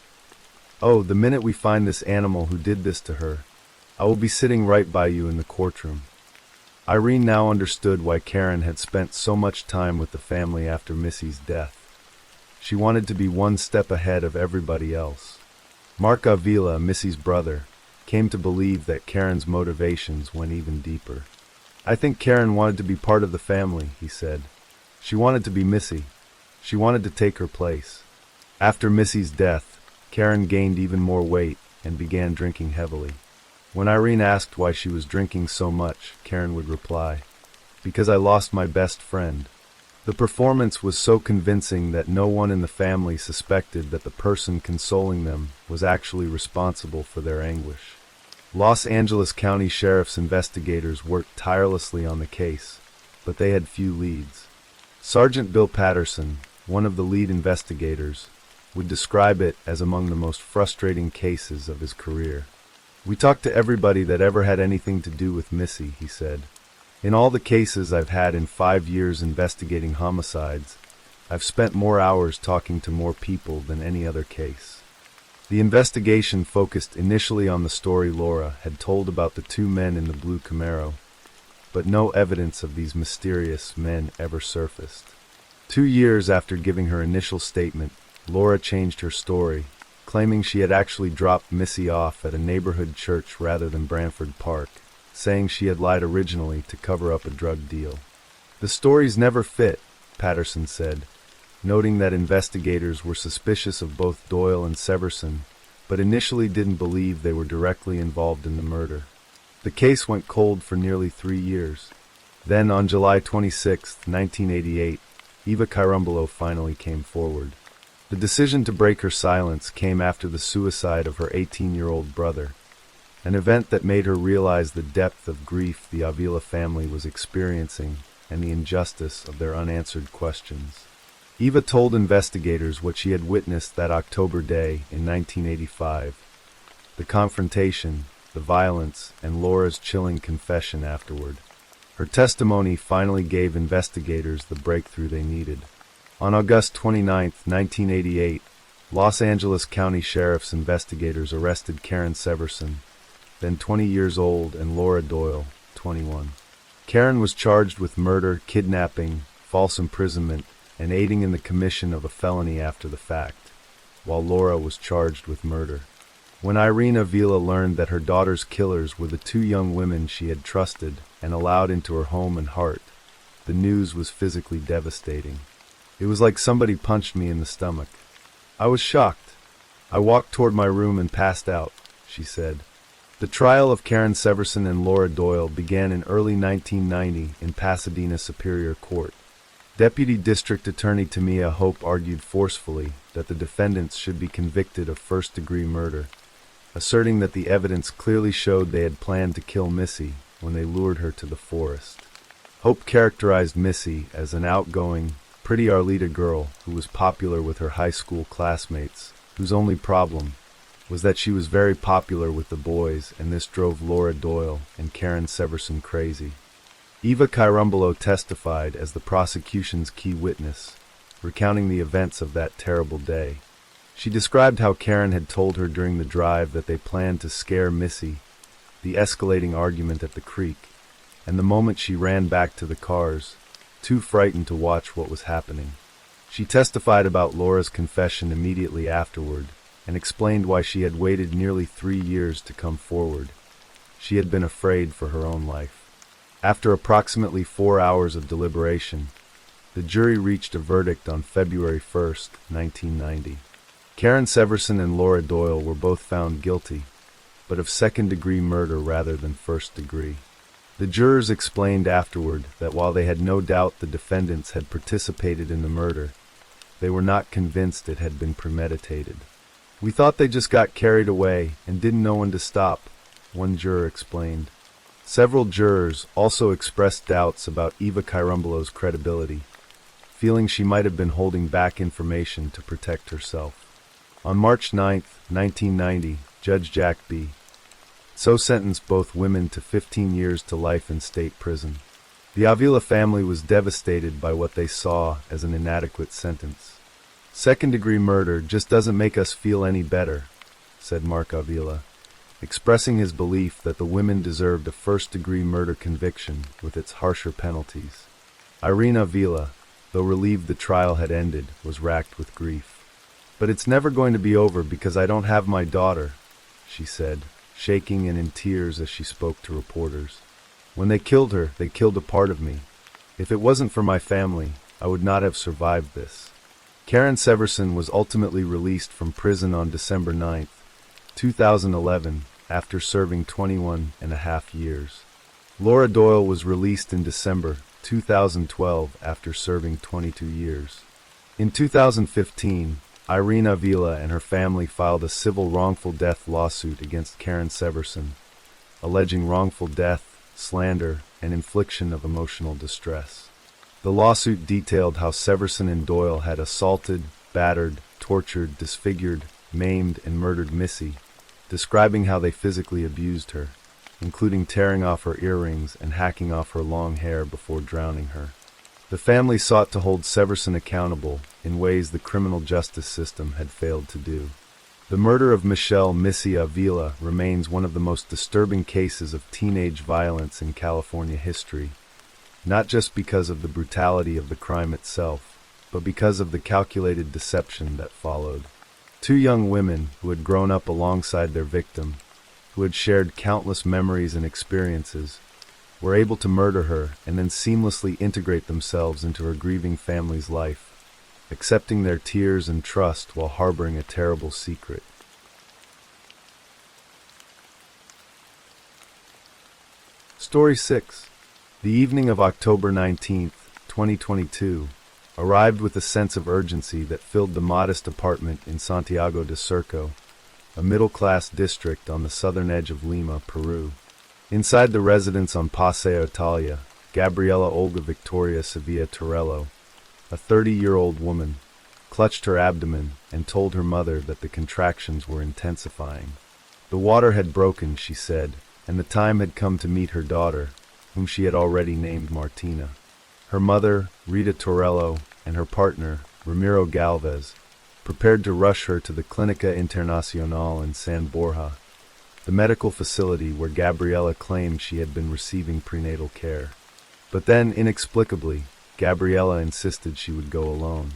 oh, the minute we find this animal who did this to her, I will be sitting right by you in the courtroom. Irene now understood why Karen had spent so much time with the family after Missy's death. She wanted to be one step ahead of everybody else. Mark Avila, Missy's brother, came to believe that Karen's motivations went even deeper. I think Karen wanted to be part of the family, he said. She wanted to be Missy. She wanted to take her place. After Missy's death, Karen gained even more weight and began drinking heavily. When Irene asked why she was drinking so much, Karen would reply, because I lost my best friend. The performance was so convincing that no one in the family suspected that the person consoling them was actually responsible for their anguish. Los Angeles County Sheriff's investigators worked tirelessly on the case, but they had few leads. Sergeant Bill Patterson, one of the lead investigators, would describe it as among the most frustrating cases of his career. We talked to everybody that ever had anything to do with Missy, he said. In all the cases I've had in 5 years investigating homicides, I've spent more hours talking to more people than any other case. The investigation focused initially on the story Laura had told about the two men in the blue Camaro, but no evidence of these mysterious men ever surfaced. 2 years after giving her initial statement, Laura changed her story, claiming she had actually dropped Missy off at a neighborhood church rather than Branford Park, saying she had lied originally to cover up a drug deal. The stories never fit, Patterson said, noting that investigators were suspicious of both Doyle and Severson, but initially didn't believe they were directly involved in the murder. The case went cold for nearly 3 years. Then, on July 26, 1988, Eva Carumbolo finally came forward. The decision to break her silence came after the suicide of her 18-year-old brother, an event that made her realize the depth of grief the Avila family was experiencing and the injustice of their unanswered questions. Eva told investigators what she had witnessed that October day in 1985, the confrontation, the violence, and Laura's chilling confession afterward. Her testimony finally gave investigators the breakthrough they needed. On August 29, 1988, Los Angeles County Sheriff's investigators arrested Karen Severson, then 20 years old, and Laura Doyle, 21. Karen was charged with murder, kidnapping, false imprisonment, and aiding in the commission of a felony after the fact, while Laura was charged with murder. When Irene Avila learned that her daughter's killers were the two young women she had trusted and allowed into her home and heart, the news was physically devastating. It was like somebody punched me in the stomach. I was shocked. I walked toward my room and passed out, she said. The trial of Karen Severson and Laura Doyle began in early 1990 in Pasadena Superior Court. Deputy District Attorney Tamia Hope argued forcefully that the defendants should be convicted of first-degree murder, asserting that the evidence clearly showed they had planned to kill Missy when they lured her to the forest. Hope characterized Missy as an outgoing, pretty Arleta girl who was popular with her high school classmates, whose only problem was that she was very popular with the boys, and this drove Laura Doyle and Karen Severson crazy. Eva Chirumbolo testified as the prosecution's key witness, recounting the events of that terrible day. She described how Karen had told her during the drive that they planned to scare Missy, the escalating argument at the creek, and the moment she ran back to the cars, too frightened to watch what was happening. She testified about Laura's confession immediately afterward, and explained why she had waited nearly 3 years to come forward. She had been afraid for her own life. After approximately 4 hours of deliberation, the jury reached a verdict on February 1st, 1990. Karen Severson and Laura Doyle were both found guilty, but of second-degree murder rather than first-degree. The jurors explained afterward that while they had no doubt the defendants had participated in the murder, they were not convinced it had been premeditated. "We thought they just got carried away and didn't know when to stop," one juror explained. Several jurors also expressed doubts about Eva Chirumbolo's credibility, feeling she might have been holding back information to protect herself. On March 9, 1990, Judge Jack B. So sentenced both women to 15 years to life in state prison. The Avila family was devastated by what they saw as an inadequate sentence. "Second-degree murder just doesn't make us feel any better," said Mark Avila, expressing his belief that the women deserved a first-degree murder conviction with its harsher penalties. Irene Avila, though relieved the trial had ended, was racked with grief. "But it's never going to be over because I don't have my daughter," she said, shaking and in tears as she spoke to reporters. "When they killed her, they killed a part of me. If it wasn't for my family, I would not have survived this." Karen Severson was ultimately released from prison on December 9, 2011, after serving 21.5 years. Laura Doyle was released in December 2012 after serving 22 years. In 2015, Irene Avila and her family filed a civil wrongful death lawsuit against Karen Severson, alleging wrongful death, slander, and infliction of emotional distress. The lawsuit detailed how Severson and Doyle had assaulted, battered, tortured, disfigured, maimed, and murdered Missy, describing how they physically abused her, including tearing off her earrings and hacking off her long hair before drowning her. The family sought to hold Severson accountable in ways the criminal justice system had failed to do. The murder of Michelle "Missy" Avila remains one of the most disturbing cases of teenage violence in California history, not just because of the brutality of the crime itself, but because of the calculated deception that followed. Two young women who had grown up alongside their victim, who had shared countless memories and experiences, were able to murder her and then seamlessly integrate themselves into her grieving family's life, accepting their tears and trust while harboring a terrible secret. Story 6. The evening of October 19, 2022, arrived with a sense of urgency that filled the modest apartment in Santiago de Surco, a middle-class district on the southern edge of Lima, Peru. Inside the residence on Paseo Italia, Gabriela Olga Victoria Sevilla Torello, a 30-year-old woman, clutched her abdomen and told her mother that the contractions were intensifying. The water had broken, she said, and the time had come to meet her daughter, whom she had already named Martina. Her mother, Rita Torello, and her partner, Ramiro Galvez, prepared to rush her to the Clínica Internacional in San Borja, the medical facility where Gabriela claimed she had been receiving prenatal care. But then, inexplicably, Gabriela insisted she would go alone.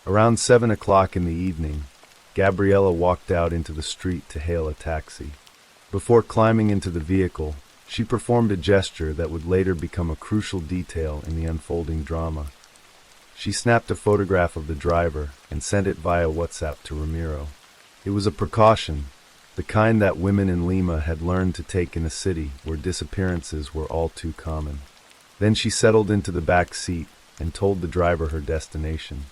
Around 7 o'clock in the evening, Gabriela walked out into the street to hail a taxi. Before climbing into the vehicle, she performed a gesture that would later become a crucial detail in the unfolding drama. She snapped a photograph of the driver and sent it via WhatsApp to Ramiro. It was a precaution, the kind that women in Lima had learned to take in a city where disappearances were all too common. Then she settled into the back seat and told the driver her destination.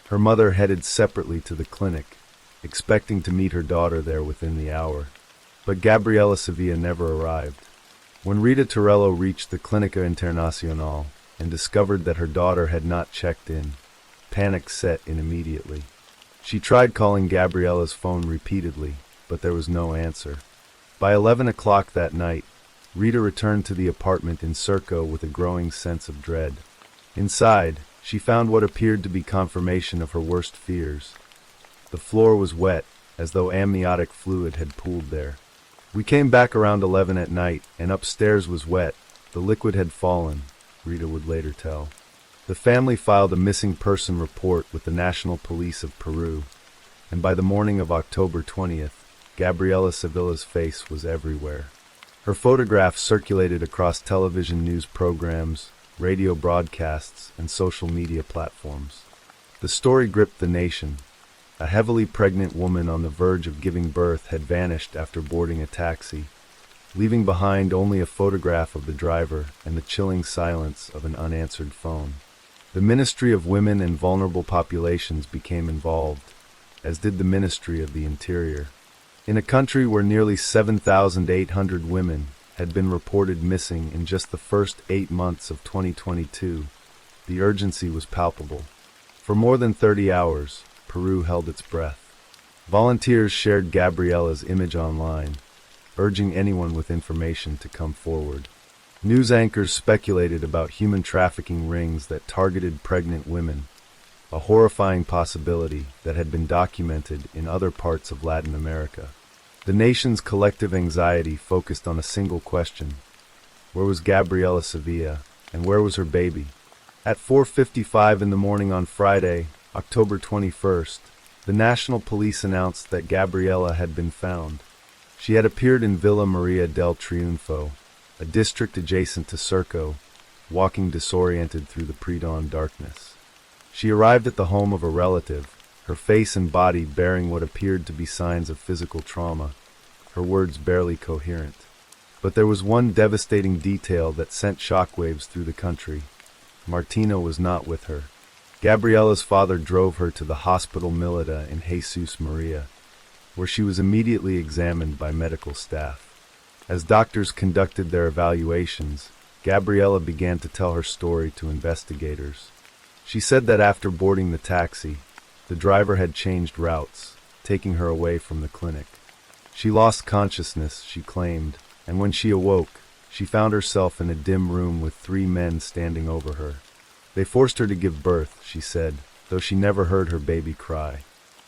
Her mother headed separately to the clinic, expecting to meet her daughter there within the hour. But Gabriela Sevilla never arrived. When Rita Torello reached the Clínica Internacional and discovered that her daughter had not checked in, panic set in immediately. She tried calling Gabriela's phone repeatedly, but there was no answer. By 11 o'clock that night, Rita returned to the apartment in Serco with a growing sense of dread. Inside, she found what appeared to be confirmation of her worst fears. The floor was wet, as though amniotic fluid had pooled there. "We came back around 11 at night, and upstairs was wet. The liquid had fallen," Rita would later tell. The family filed a missing person report with the National Police of Peru, and by the morning of October 20th, Gabriela Sevilla's face was everywhere. Her photograph circulated across television news programs, radio broadcasts, and social media platforms. The story gripped the nation. A heavily pregnant woman on the verge of giving birth had vanished after boarding a taxi, leaving behind only a photograph of the driver and the chilling silence of an unanswered phone. The Ministry of Women and Vulnerable Populations became involved, as did the Ministry of the Interior. In a country where nearly 7,800 women had been reported missing in just the first 8 months of 2022, the urgency was palpable. For more than 30 hours, Peru held its breath. Volunteers shared Gabriela's image online, urging anyone with information to come forward. News anchors speculated about human trafficking rings that targeted pregnant women, a horrifying possibility that had been documented in other parts of Latin America. The nation's collective anxiety focused on a single question: where was Gabriela Sevilla, and where was her baby? At 4:55 in the morning on Friday, October 21st, the National Police announced that Gabriela had been found. She had appeared in Villa Maria del Triunfo, a district adjacent to Serco, walking disoriented through the pre-dawn darkness. She arrived at the home of a relative, her face and body bearing what appeared to be signs of physical trauma, her words barely coherent. But there was one devastating detail that sent shockwaves through the country. Martina was not with her. Gabriela's father drove her to the Hospital Milita in Jesus Maria, where she was immediately examined by medical staff. As doctors conducted their evaluations, Gabriela began to tell her story to investigators. She said that after boarding the taxi, the driver had changed routes, taking her away from the clinic. She lost consciousness, she claimed, and when she awoke, she found herself in a dim room with 3 men standing over her. They forced her to give birth, she said, though she never heard her baby cry.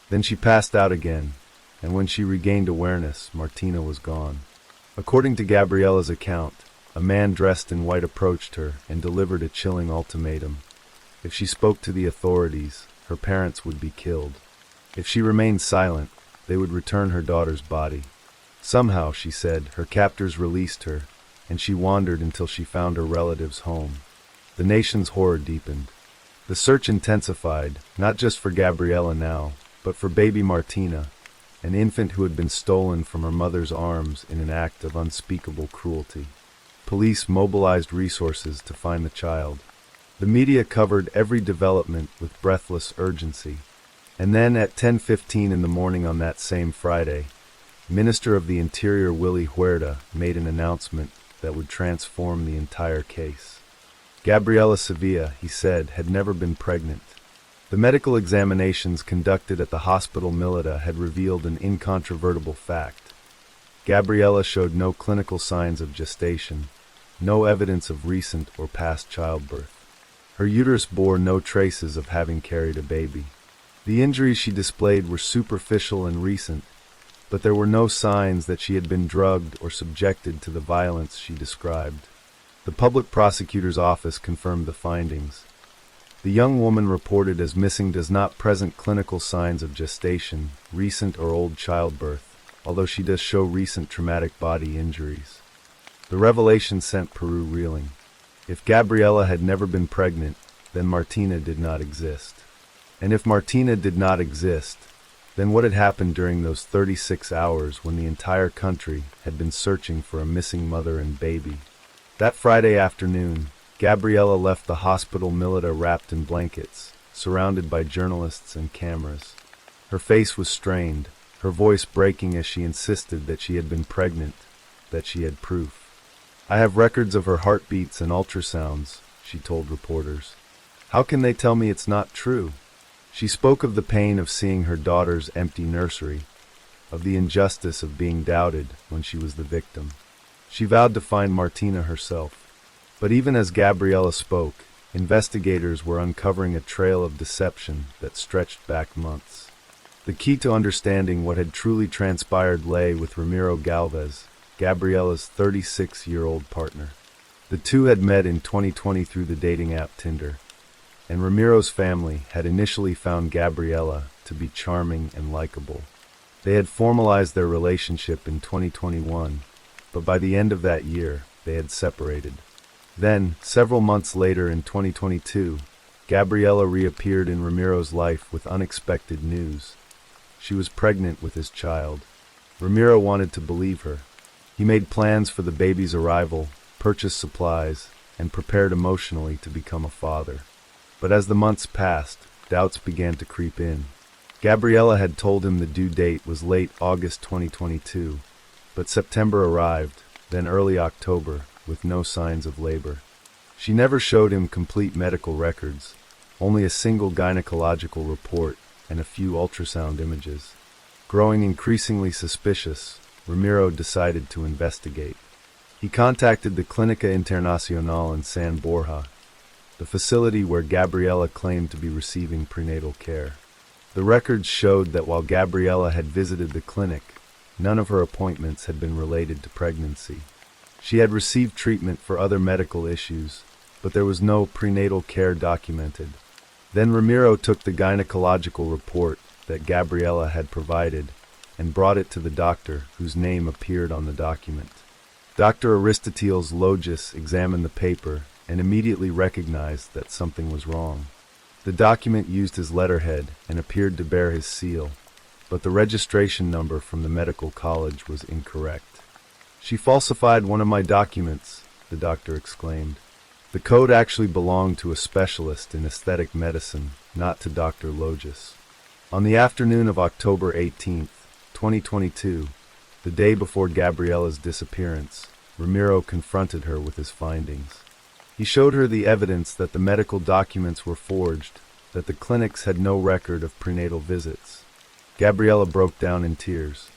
Then she passed out again, and when she regained awareness, Martina was gone. According to Gabriela's account, a man dressed in white approached her and delivered a chilling ultimatum. If she spoke to the authorities, her parents would be killed. If she remained silent, they would return her daughter's body. Somehow, she said, her captors released her, and she wandered until she found her relative's home. The nation's horror deepened. The search intensified, not just for Gabriela now, but for baby Martina, an infant who had been stolen from her mother's arms in an act of unspeakable cruelty. Police mobilized resources to find the child. The media covered every development with breathless urgency. And then at 10:15 in the morning on that same Friday, Minister of the Interior Willy Huerta made an announcement that would transform the entire case. Gabriela Sevilla, he said, had never been pregnant. The medical examinations conducted at the Hospital Milita had revealed an incontrovertible fact. Gabriela showed no clinical signs of gestation, no evidence of recent or past childbirth. Her uterus bore no traces of having carried a baby. The injuries she displayed were superficial and recent, but there were no signs that she had been drugged or subjected to the violence she described. The public prosecutor's office confirmed the findings. The young woman reported as missing does not present clinical signs of gestation, recent or old childbirth, although she does show recent traumatic body injuries. The revelation sent Peru reeling. If Gabriela had never been pregnant, then Martina did not exist. And if Martina did not exist, then what had happened during those 36 hours when the entire country had been searching for a missing mother and baby? That Friday afternoon, Gabriela left the Hospital Milita wrapped in blankets, surrounded by journalists and cameras. Her face was strained, her voice breaking as she insisted that she had been pregnant, that she had proof. "I have records of her heartbeats and ultrasounds," she told reporters. "How can they tell me it's not true?" She spoke of the pain of seeing her daughter's empty nursery, of the injustice of being doubted when she was the victim. She vowed to find Martina herself. But even as Gabriella spoke, investigators were uncovering a trail of deception that stretched back months. The key to understanding what had truly transpired lay with Ramiro Galvez, Gabriella's 36-year-old partner. The two had met in 2020 through the dating app Tinder, and Ramiro's family had initially found Gabriella to be charming and likable. They had formalized their relationship in 2021, but by the end of that year, they had separated. Then, several months later in 2022, Gabriella reappeared in Ramiro's life with unexpected news. She was pregnant with his child. Ramiro wanted to believe her. He made plans for the baby's arrival, purchased supplies, and prepared emotionally to become a father. But as the months passed, doubts began to creep in. Gabriella had told him the due date was late August 2022, but September arrived, then early October, with no signs of labor. She never showed him complete medical records, only a single gynecological report and a few ultrasound images. Growing increasingly suspicious, Ramiro decided to investigate. He contacted the Clínica Internacional in San Borja, the facility where Gabriella claimed to be receiving prenatal care. The records showed that while Gabriella had visited the clinic, none of her appointments had been related to pregnancy. She had received treatment for other medical issues, but there was no prenatal care documented. Then Ramiro took the gynecological report that Gabriella had provided and brought it to the doctor whose name appeared on the document. Dr. Aristoteles Logis examined the paper and immediately recognized that something was wrong. The document used his letterhead and appeared to bear his seal, but the registration number from the medical college was incorrect. "She falsified one of my documents," the doctor exclaimed. The code actually belonged to a specialist in aesthetic medicine, not to Dr. Logis. On the afternoon of October 18, 2022, the day before Gabriella's disappearance, Ramiro confronted her with his findings. He showed her the evidence that the medical documents were forged, that the clinics had no record of prenatal visits. Gabriella broke down in tears.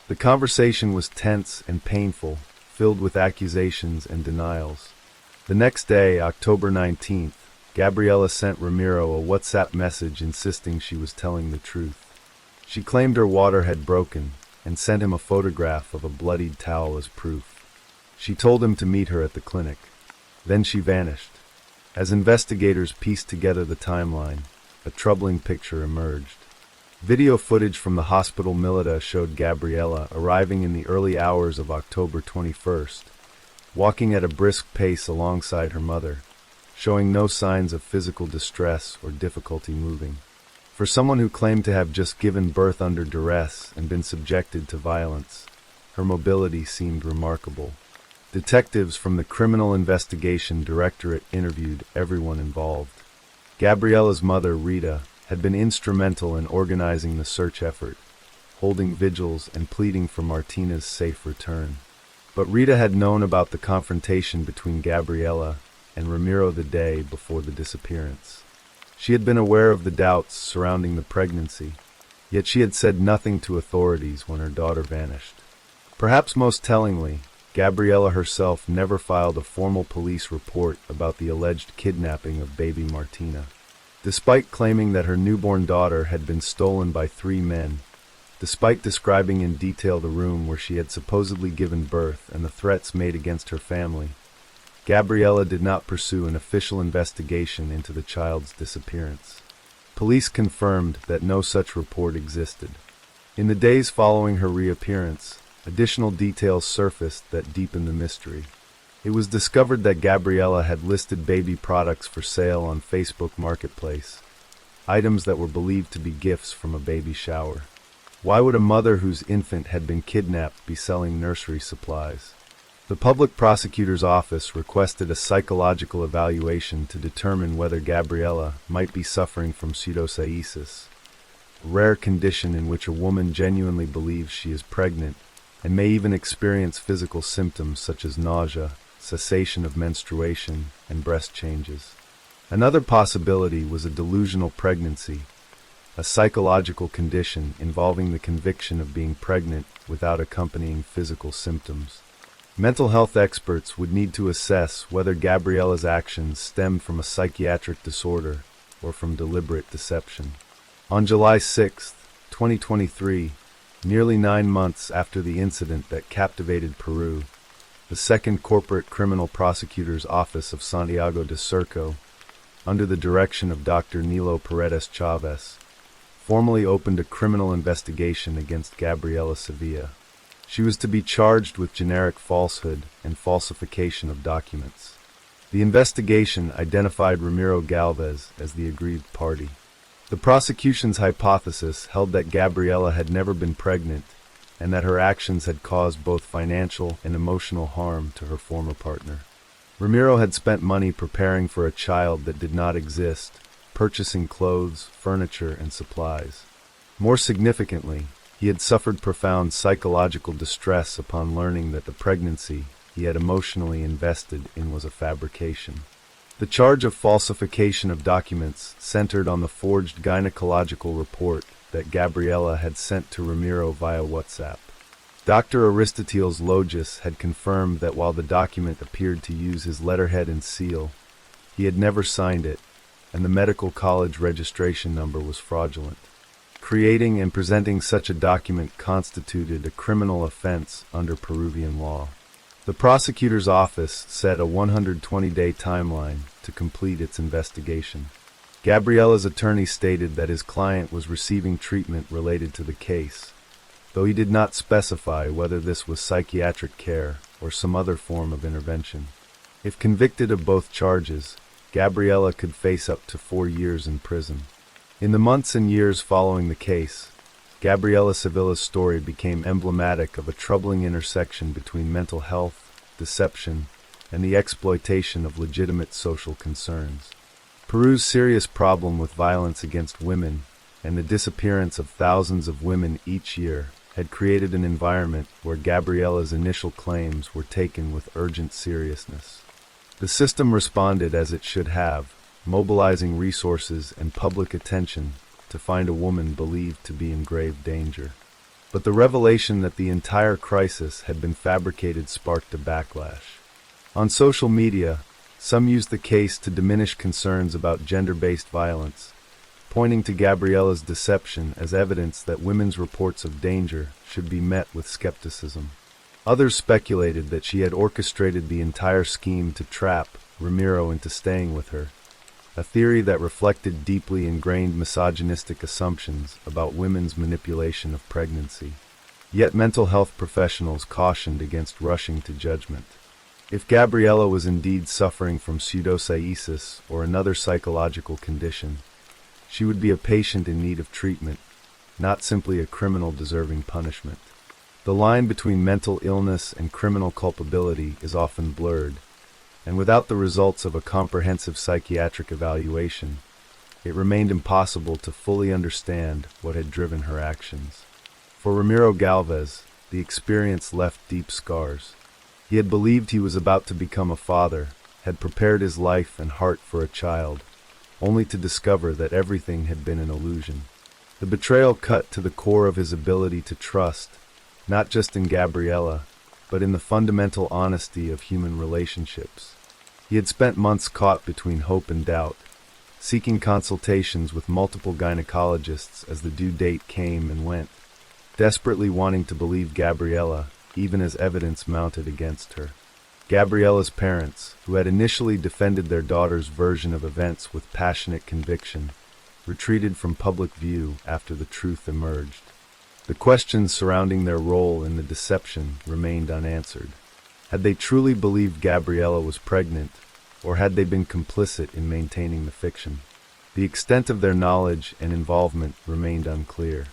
The conversation was tense and painful, filled with accusations and denials. The next day, October 19th, Gabriella sent Ramiro a WhatsApp message insisting she was telling the truth. She claimed her water had broken and sent him a photograph of a bloodied towel as proof. She told him to meet her at the clinic. Then she vanished. As investigators pieced together the timeline, a troubling picture emerged. Video footage from the hospital Milita showed Gabriella arriving in the early hours of October 21st, walking at a brisk pace alongside her mother, showing no signs of physical distress or difficulty moving. For someone who claimed to have just given birth under duress and been subjected to violence, her mobility seemed remarkable. Detectives from the Criminal Investigation Directorate interviewed everyone involved. Gabriella's mother, Rita, had been instrumental in organizing the search effort, holding vigils and pleading for Martina's safe return. But Rita had known about the confrontation between Gabriella and Ramiro the day before the disappearance. She had been aware of the doubts surrounding the pregnancy, yet she had said nothing to authorities when her daughter vanished. Perhaps most tellingly, Gabriella herself never filed a formal police report about the alleged kidnapping of baby Martina. Despite claiming that her newborn daughter had been stolen by 3 men, despite describing in detail the room where she had supposedly given birth and the threats made against her family, Gabriella did not pursue an official investigation into the child's disappearance. Police confirmed that no such report existed. In the days following her reappearance, additional details surfaced that deepened the mystery. It was discovered that Gabriella had listed baby products for sale on Facebook Marketplace, items that were believed to be gifts from a baby shower. Why would a mother whose infant had been kidnapped be selling nursery supplies? The public prosecutor's office requested a psychological evaluation to determine whether Gabriella might be suffering from pseudocyesis, a rare condition in which a woman genuinely believes she is pregnant and may even experience physical symptoms such as nausea, cessation of menstruation, and breast changes. Another possibility was a delusional pregnancy, a psychological condition involving the conviction of being pregnant without accompanying physical symptoms. Mental health experts would need to assess whether Gabriella's actions stemmed from a psychiatric disorder or from deliberate deception. On July 6, 2023, nearly 9 months after the incident that captivated Peru, the Second Corporate Criminal Prosecutor's Office of Santiago de Surco, under the direction of Dr. Nilo Paredes Chavez, formally opened a criminal investigation against Gabriela Sevilla. She was to be charged with generic falsehood and falsification of documents. The investigation identified Ramiro Galvez as the aggrieved party. The prosecution's hypothesis held that Gabriela had never been pregnant and that her actions had caused both financial and emotional harm to her former partner. Ramiro had spent money preparing for a child that did not exist, purchasing clothes, furniture, and supplies. More significantly, he had suffered profound psychological distress upon learning that the pregnancy he had emotionally invested in was a fabrication. The charge of falsification of documents centered on the forged gynecological report that Gabriela had sent to Ramiro via WhatsApp. Dr. Aristoteles Logis had confirmed that while the document appeared to use his letterhead and seal, he had never signed it, and the medical college registration number was fraudulent. Creating and presenting such a document constituted a criminal offense under Peruvian law. The prosecutor's office set a 120-day timeline to complete its investigation. Gabriela's attorney stated that his client was receiving treatment related to the case, though he did not specify whether this was psychiatric care or some other form of intervention. If convicted of both charges, Gabriela could face up to 4 years in prison. In the months and years following the case, Gabriela Sevilla's story became emblematic of a troubling intersection between mental health, deception, and the exploitation of legitimate social concerns. Peru's serious problem with violence against women and the disappearance of thousands of women each year had created an environment where Gabriela's initial claims were taken with urgent seriousness. The system responded as it should have, mobilizing resources and public attention to find a woman believed to be in grave danger. But the revelation that the entire crisis had been fabricated sparked a backlash. On social media, some used the case to diminish concerns about gender-based violence, pointing to Gabriela's deception as evidence that women's reports of danger should be met with skepticism. Others speculated that she had orchestrated the entire scheme to trap Ramiro into staying with her, a theory that reflected deeply ingrained misogynistic assumptions about women's manipulation of pregnancy. Yet mental health professionals cautioned against rushing to judgment. If Gabriela was indeed suffering from pseudopsoriasis or another psychological condition, she would be a patient in need of treatment, not simply a criminal deserving punishment. The line between mental illness and criminal culpability is often blurred, and without the results of a comprehensive psychiatric evaluation, it remained impossible to fully understand what had driven her actions. For Ramiro Galvez, the experience left deep scars. He had believed he was about to become a father, had prepared his life and heart for a child, only to discover that everything had been an illusion. The betrayal cut to the core of his ability to trust, not just in Gabriela, but in the fundamental honesty of human relationships. He had spent months caught between hope and doubt, seeking consultations with multiple gynecologists as the due date came and went, desperately wanting to believe Gabriela, even as evidence mounted against her. Gabriela's parents, who had initially defended their daughter's version of events with passionate conviction, retreated from public view after the truth emerged. The questions surrounding their role in the deception remained unanswered. Had they truly believed Gabriela was pregnant, or had they been complicit in maintaining the fiction? The extent of their knowledge and involvement remained unclear.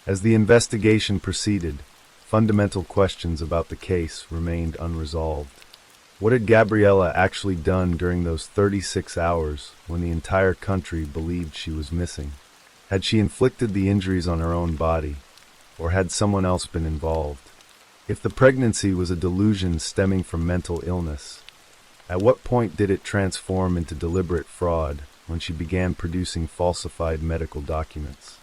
As the investigation proceeded, fundamental questions about the case remained unresolved. What had Gabriela actually done during those 36 hours when the entire country believed she was missing? Had she inflicted the injuries on her own body, or had someone else been involved? If the pregnancy was a delusion stemming from mental illness, at what point did it transform into deliberate fraud, when she began producing falsified medical documents.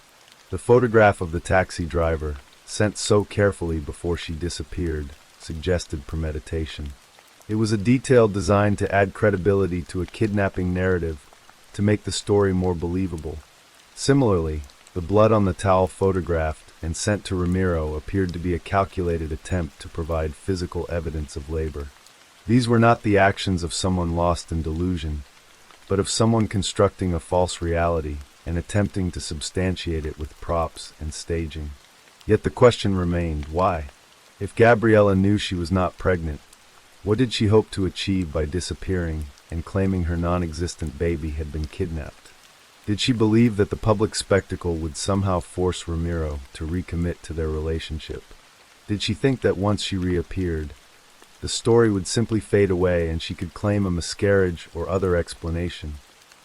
The photograph of the taxi driver, sent so carefully before she disappeared, suggested premeditation. It was a detail designed to add credibility to a kidnapping narrative, to make the story more believable. Similarly, the blood on the towel photographed and sent to Ramiro appeared to be a calculated attempt to provide physical evidence of labor. These were not the actions of someone lost in delusion, but of someone constructing a false reality and attempting to substantiate it with props and staging. Yet the question remained, why? If Gabriella knew she was not pregnant, what did she hope to achieve by disappearing and claiming her non-existent baby had been kidnapped? Did she believe that the public spectacle would somehow force Ramiro to recommit to their relationship? Did she think that once she reappeared, the story would simply fade away and she could claim a miscarriage or other explanation?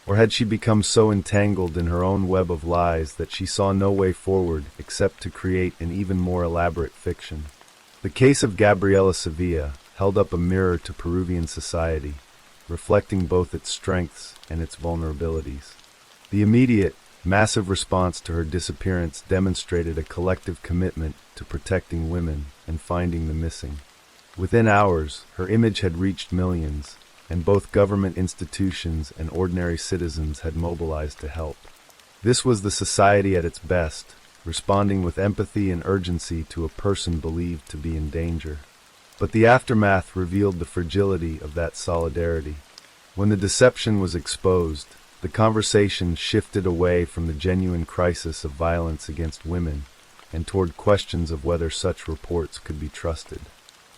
Or had she become so entangled in her own web of lies that she saw no way forward except to create an even more elaborate fiction? The case of Gabriela Sevilla held up a mirror to Peruvian society, reflecting both its strengths and its vulnerabilities. The immediate, massive response to her disappearance demonstrated a collective commitment to protecting women and finding the missing. Within hours, her image had reached millions, and both government institutions and ordinary citizens had mobilized to help. This was the society at its best, responding with empathy and urgency to a person believed to be in danger. But the aftermath revealed the fragility of that solidarity. When the deception was exposed, the conversation shifted away from the genuine crisis of violence against women and toward questions of whether such reports could be trusted.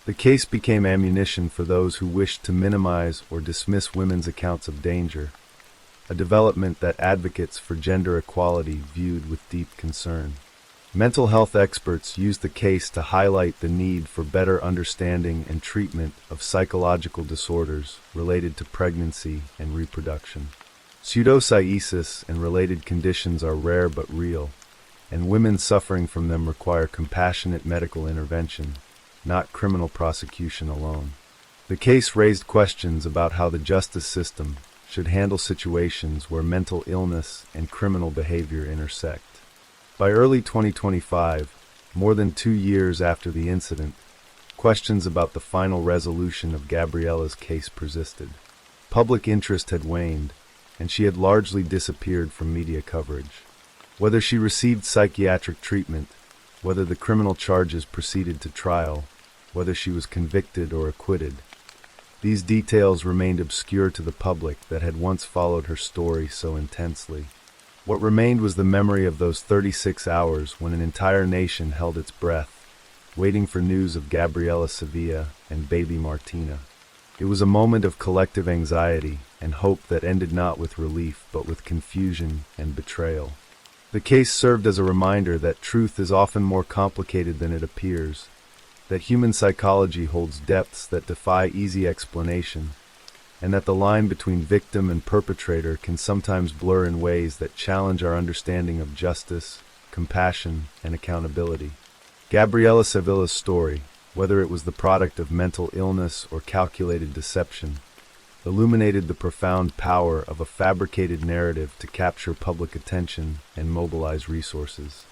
The case became ammunition for those who wished to minimize or dismiss women's accounts of danger, a development that advocates for gender equality viewed with deep concern. Mental health experts used the case to highlight the need for better understanding and treatment of psychological disorders related to pregnancy and reproduction. Pseudocyesis and related conditions are rare but real, and women suffering from them require compassionate medical intervention, not criminal prosecution alone. The case raised questions about how the justice system should handle situations where mental illness and criminal behavior intersect. By early 2025, more than 2 years after the incident, questions about the final resolution of Gabriela's case persisted. Public interest had waned, and she had largely disappeared from media coverage. Whether she received psychiatric treatment, whether the criminal charges proceeded to trial, whether she was convicted or acquitted, these details remained obscure to the public that had once followed her story so intensely. What remained was the memory of those 36 hours when an entire nation held its breath, waiting for news of Gabriela Sevilla and baby Martina. It was a moment of collective anxiety and hope that ended not with relief but with confusion and betrayal. The case served as a reminder that truth is often more complicated than it appears, that human psychology holds depths that defy easy explanation, and that the line between victim and perpetrator can sometimes blur in ways that challenge our understanding of justice, compassion, and accountability. Gabriela Sevilla's story, whether it was the product of mental illness or calculated deception, illuminated the profound power of a fabricated narrative to capture public attention and mobilize resources.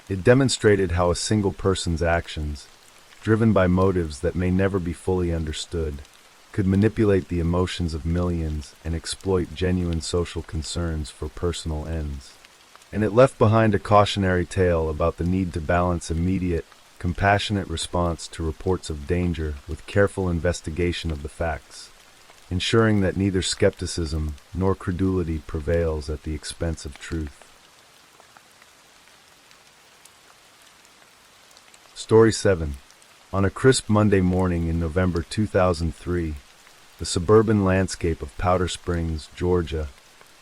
It demonstrated how a single person's actions, driven by motives that may never be fully understood, could manipulate the emotions of millions and exploit genuine social concerns for personal ends. And it left behind a cautionary tale about the need to balance immediate, compassionate response to reports of danger with careful investigation of the facts, ensuring that neither skepticism nor credulity prevails at the expense of truth. Story 7. On a crisp Monday morning in November 2003, the suburban landscape of Powder Springs, Georgia,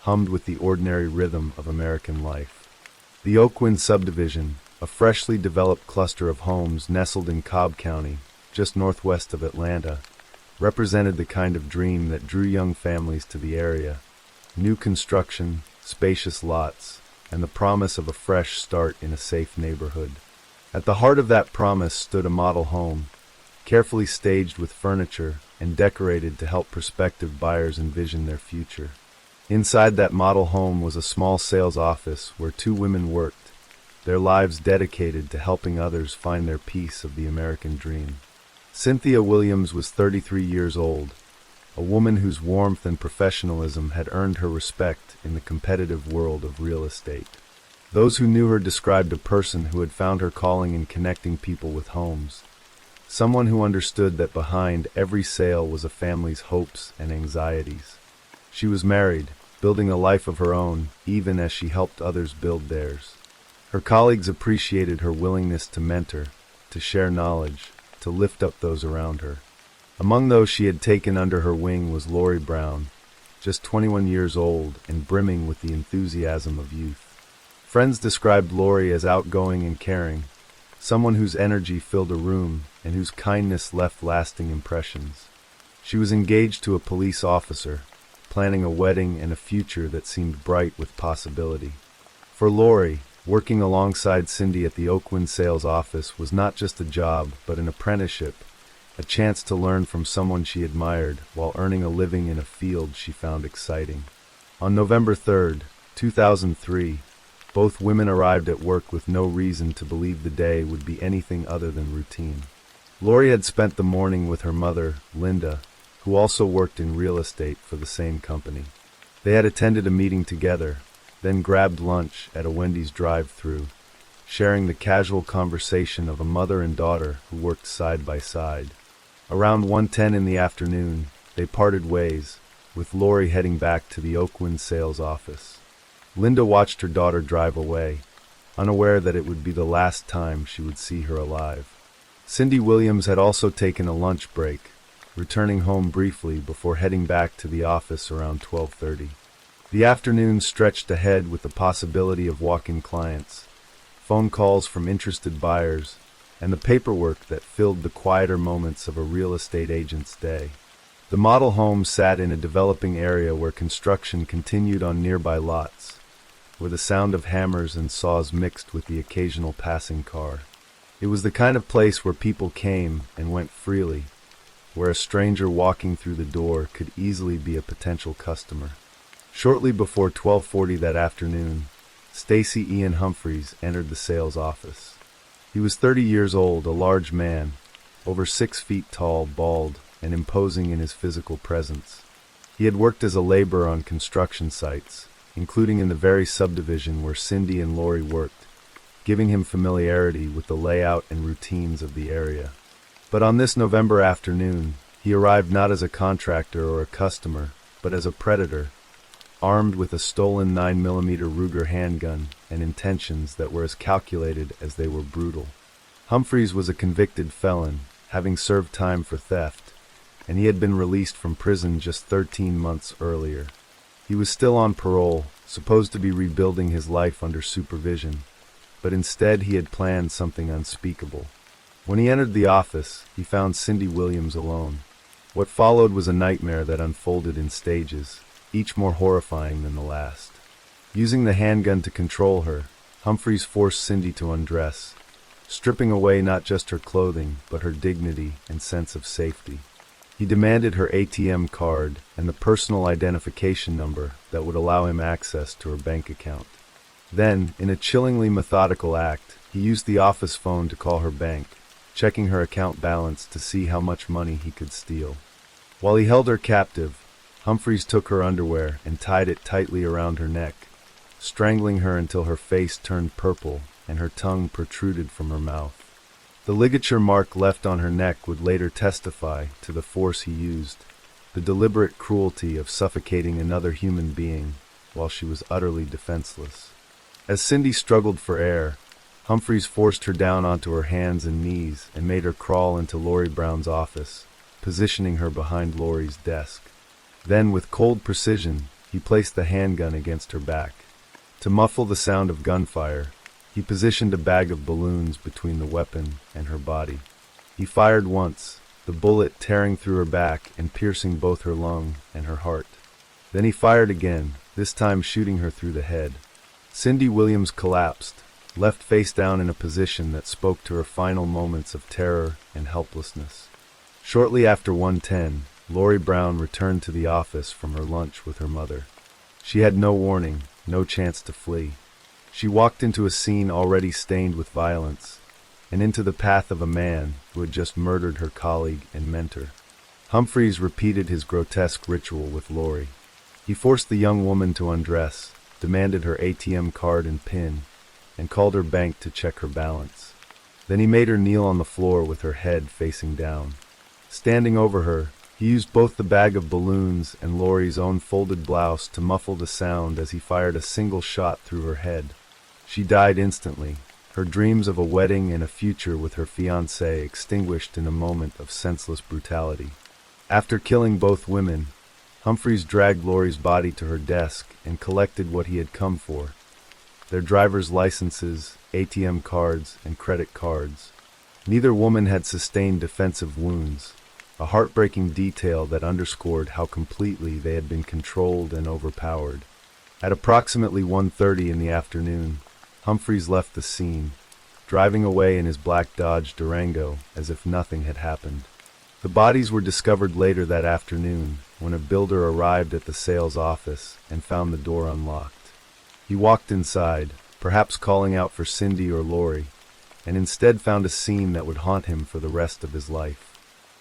hummed with the ordinary rhythm of American life. The Oakwind subdivision, a freshly developed cluster of homes nestled in Cobb County, just northwest of Atlanta, represented the kind of dream that drew young families to the area: new construction, spacious lots, and the promise of a fresh start in a safe neighborhood. At the heart of that promise stood a model home, carefully staged with furniture and decorated to help prospective buyers envision their future. Inside that model home was a small sales office where two women worked, their lives dedicated to helping others find their piece of the American dream. Cynthia Williams was 33 years old, a woman whose warmth and professionalism had earned her respect in the competitive world of real estate. Those who knew her described a person who had found her calling in connecting people with homes, someone who understood that behind every sale was a family's hopes and anxieties. She was married, building a life of her own, even as she helped others build theirs. Her colleagues appreciated her willingness to mentor, to share knowledge, to lift up those around her. Among those she had taken under her wing was Lori Brown, just 21 years old and brimming with the enthusiasm of youth. Friends described Lori as outgoing and caring, someone whose energy filled a room and whose kindness left lasting impressions. She was engaged to a police officer, planning a wedding and a future that seemed bright with possibility. For Lori, working alongside Cindy at the Oakland sales office was not just a job, but an apprenticeship, a chance to learn from someone she admired while earning a living in a field she found exciting. On November 3, 2003, both women arrived at work with no reason to believe the day would be anything other than routine. Lori had spent the morning with her mother, Linda, who also worked in real estate for the same company. They had attended a meeting together, then grabbed lunch at a Wendy's drive-thru, sharing the casual conversation of a mother and daughter who worked side by side. Around 1:10 in the afternoon, they parted ways, with Lori heading back to the Oakland sales office. Linda watched her daughter drive away, unaware that it would be the last time she would see her alive. Cindy Williams had also taken a lunch break, returning home briefly before heading back to the office around 12:30. The afternoon stretched ahead with the possibility of walk-in clients, phone calls from interested buyers, and the paperwork that filled the quieter moments of a real estate agent's day. The model home sat in a developing area where construction continued on nearby lots, where the sound of hammers and saws mixed with the occasional passing car. It was the kind of place where people came and went freely, where a stranger walking through the door could easily be a potential customer. Shortly before 12:40 that afternoon, Stacy Ian Humphreys entered the sales office. He was 30 years old, a large man, over 6 feet tall, bald, and imposing in his physical presence. He had worked as a laborer on construction sites, including in the very subdivision where Cindy and Lori worked, giving him familiarity with the layout and routines of the area. But on this November afternoon, he arrived not as a contractor or a customer, but as a predator, armed with a stolen 9mm Ruger handgun and intentions that were as calculated as they were brutal. Humphreys was a convicted felon, having served time for theft, and he had been released from prison just 13 months earlier. He was still on parole, supposed to be rebuilding his life under supervision, but instead he had planned something unspeakable. When he entered the office, he found Cindy Williams alone. What followed was a nightmare that unfolded in stages, each more horrifying than the last. Using the handgun to control her, Humphreys forced Cindy to undress, stripping away not just her clothing, but her dignity and sense of safety. He demanded her ATM card and the personal identification number that would allow him access to her bank account. Then, in a chillingly methodical act, he used the office phone to call her bank, checking her account balance to see how much money he could steal. While he held her captive, Humphreys took her underwear and tied it tightly around her neck, strangling her until her face turned purple and her tongue protruded from her mouth. The ligature mark left on her neck would later testify to the force he used, the deliberate cruelty of suffocating another human being while she was utterly defenseless. As Cindy struggled for air, Humphreys forced her down onto her hands and knees and made her crawl into Lori Brown's office, positioning her behind Lori's desk. Then, with cold precision, he placed the handgun against her back. To muffle the sound of gunfire, he positioned a bag of balloons between the weapon and her body. He fired once, the bullet tearing through her back and piercing both her lung and her heart. Then he fired again, this time shooting her through the head. Cindy Williams collapsed, left face down in a position that spoke to her final moments of terror and helplessness. Shortly after 1:10, Lori Brown returned to the office from her lunch with her mother. She had no warning, no chance to flee. She walked into a scene already stained with violence, and into the path of a man who had just murdered her colleague and mentor. Humphreys repeated his grotesque ritual with Lori. He forced the young woman to undress, demanded her ATM card and PIN, and called her bank to check her balance. Then he made her kneel on the floor with her head facing down. Standing over her, he used both the bag of balloons and Lori's own folded blouse to muffle the sound as he fired a single shot through her head. She died instantly, her dreams of a wedding and a future with her fiancé extinguished in a moment of senseless brutality. After killing both women, Humphreys dragged Lori's body to her desk and collected what he had come for: their driver's licenses, ATM cards, and credit cards. Neither woman had sustained defensive wounds, a heartbreaking detail that underscored how completely they had been controlled and overpowered. At approximately 1:30 in the afternoon, Humphreys left the scene, driving away in his black Dodge Durango as if nothing had happened. The bodies were discovered later that afternoon when a builder arrived at the sales office and found the door unlocked. He walked inside, perhaps calling out for Cindy or Lori, and instead found a scene that would haunt him for the rest of his life.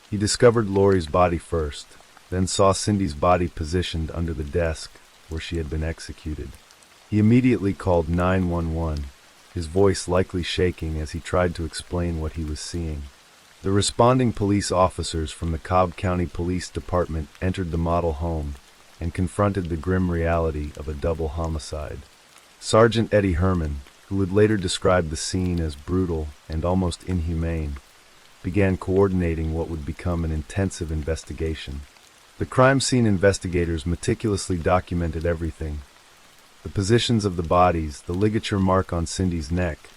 He discovered Lori's body first, then saw Cindy's body positioned under the desk where she had been executed. He immediately called 911, his voice likely shaking as he tried to explain what he was seeing. The responding police officers from the Cobb County Police Department entered the model home and confronted the grim reality of a double homicide. Sergeant Eddie Herman, who would later describe the scene as brutal and almost inhumane, began coordinating what would become an intensive investigation. The crime scene investigators meticulously documented everything: the positions of the bodies, the ligature mark on Cindy's neck,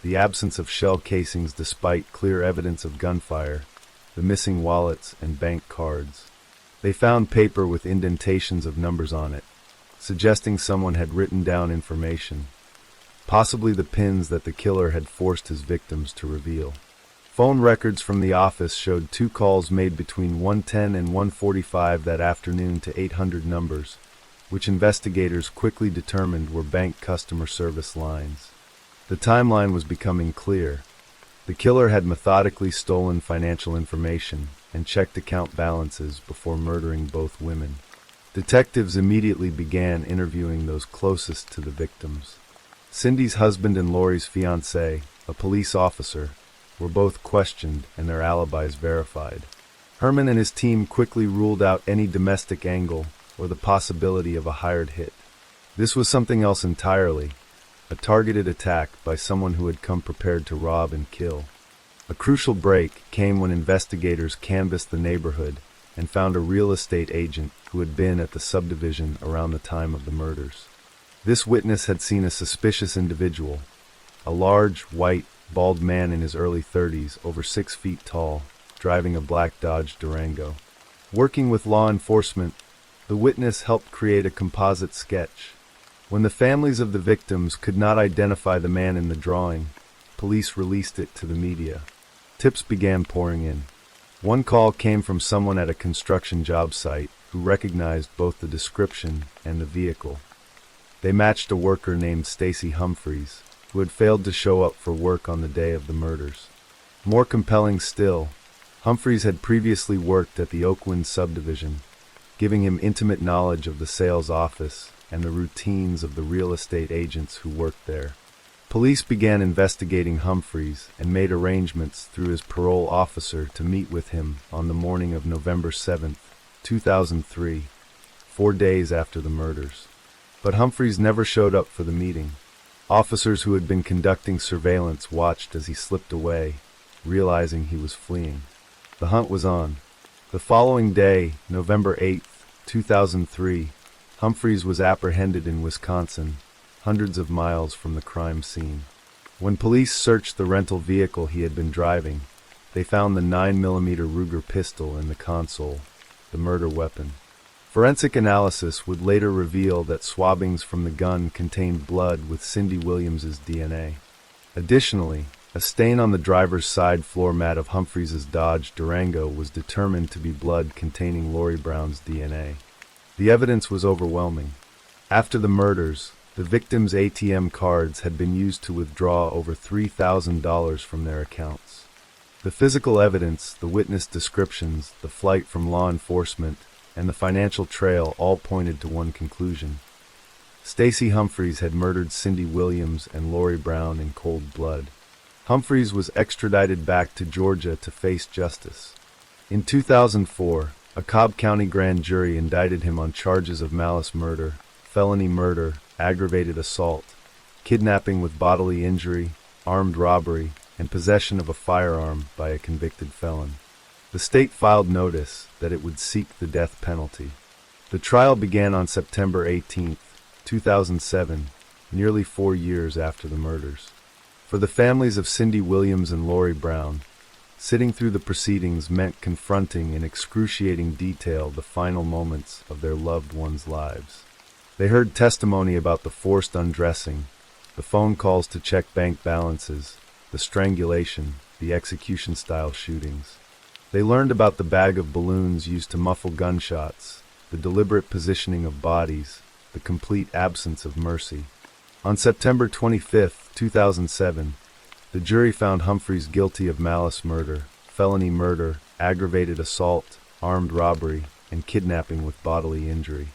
the absence of shell casings despite clear evidence of gunfire, the missing wallets and bank cards. They found paper with indentations of numbers on it, suggesting someone had written down information, possibly the pins that the killer had forced his victims to reveal. Phone records from the office showed 2 calls made between 1:10 and 1:45 that afternoon to 800 numbers, which investigators quickly determined were bank customer service lines. The timeline was becoming clear. The killer had methodically stolen financial information and checked account balances before murdering both women. Detectives immediately began interviewing those closest to the victims. Cindy's husband and Lori's fiancé, a police officer, were both questioned and their alibis verified. Herman and his team quickly ruled out any domestic angle or the possibility of a hired hit. This was something else entirely: a targeted attack by someone who had come prepared to rob and kill. A crucial break came when investigators canvassed the neighborhood and found a real estate agent who had been at the subdivision around the time of the murders. This witness had seen a suspicious individual, a large, white, bald man in his early 30s, over 6 feet tall, driving a black Dodge Durango. Working with law enforcement, the witness helped create a composite sketch. When the families of the victims could not identify the man in the drawing, police released it to the media. Tips began pouring in. One call came from someone at a construction job site who recognized both the description and the vehicle. They matched a worker named Stacy Humphreys, who had failed to show up for work on the day of the murders. More compelling still, Humphreys had previously worked at the Oakwood subdivision, giving him intimate knowledge of the sales office and the routines of the real estate agents who worked there. Police began investigating Humphreys and made arrangements through his parole officer to meet with him on the morning of November 7, 2003, 4 days after the murders. But Humphreys never showed up for the meeting. Officers who had been conducting surveillance watched as he slipped away, realizing he was fleeing. The hunt was on. The following day, November 8, 2003, Humphreys was apprehended in Wisconsin, hundreds of miles from the crime scene. When police searched the rental vehicle he had been driving, they found the 9mm Ruger pistol in the console, the murder weapon. Forensic analysis would later reveal that swabbings from the gun contained blood with Cindy Williams's DNA. Additionally, a stain on the driver's side floor mat of Humphreys's Dodge Durango was determined to be blood containing Lori Brown's DNA. The evidence was overwhelming. After the murders, the victims' ATM cards had been used to withdraw over $3,000 from their accounts. The physical evidence, the witness descriptions, the flight from law enforcement, and the financial trail all pointed to one conclusion. Stacey Humphreys had murdered Cindy Williams and Lori Brown in cold blood. Humphreys was extradited back to Georgia to face justice. In 2004, a Cobb County grand jury indicted him on charges of malice murder, felony murder, aggravated assault, kidnapping with bodily injury, armed robbery, and possession of a firearm by a convicted felon. The state filed notice that it would seek the death penalty. The trial began on September 18, 2007, nearly 4 years after the murders. For the families of Cindy Williams and Lori Brown, sitting through the proceedings meant confronting in excruciating detail the final moments of their loved ones' lives. They heard testimony about the forced undressing, the phone calls to check bank balances, the strangulation, the execution-style shootings. They learned about the bag of balloons used to muffle gunshots, the deliberate positioning of bodies, the complete absence of mercy. On September 25, 2007, the jury found Humphreys guilty of malice murder, felony murder, aggravated assault, armed robbery, and kidnapping with bodily injury.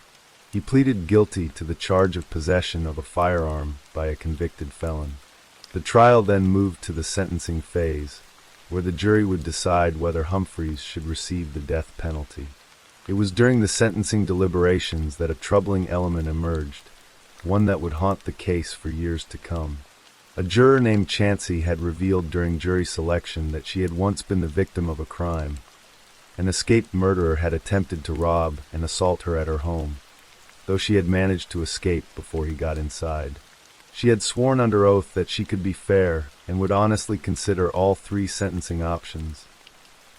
He pleaded guilty to the charge of possession of a firearm by a convicted felon. The trial then moved to the sentencing phase, where the jury would decide whether Humphreys should receive the death penalty. It was during the sentencing deliberations that a troubling element emerged, one that would haunt the case for years to come. A juror named Chancey had revealed during jury selection that she had once been the victim of a crime. An escaped murderer had attempted to rob and assault her at her home, though she had managed to escape before he got inside. She had sworn under oath that she could be fair and would honestly consider all 3 sentencing options: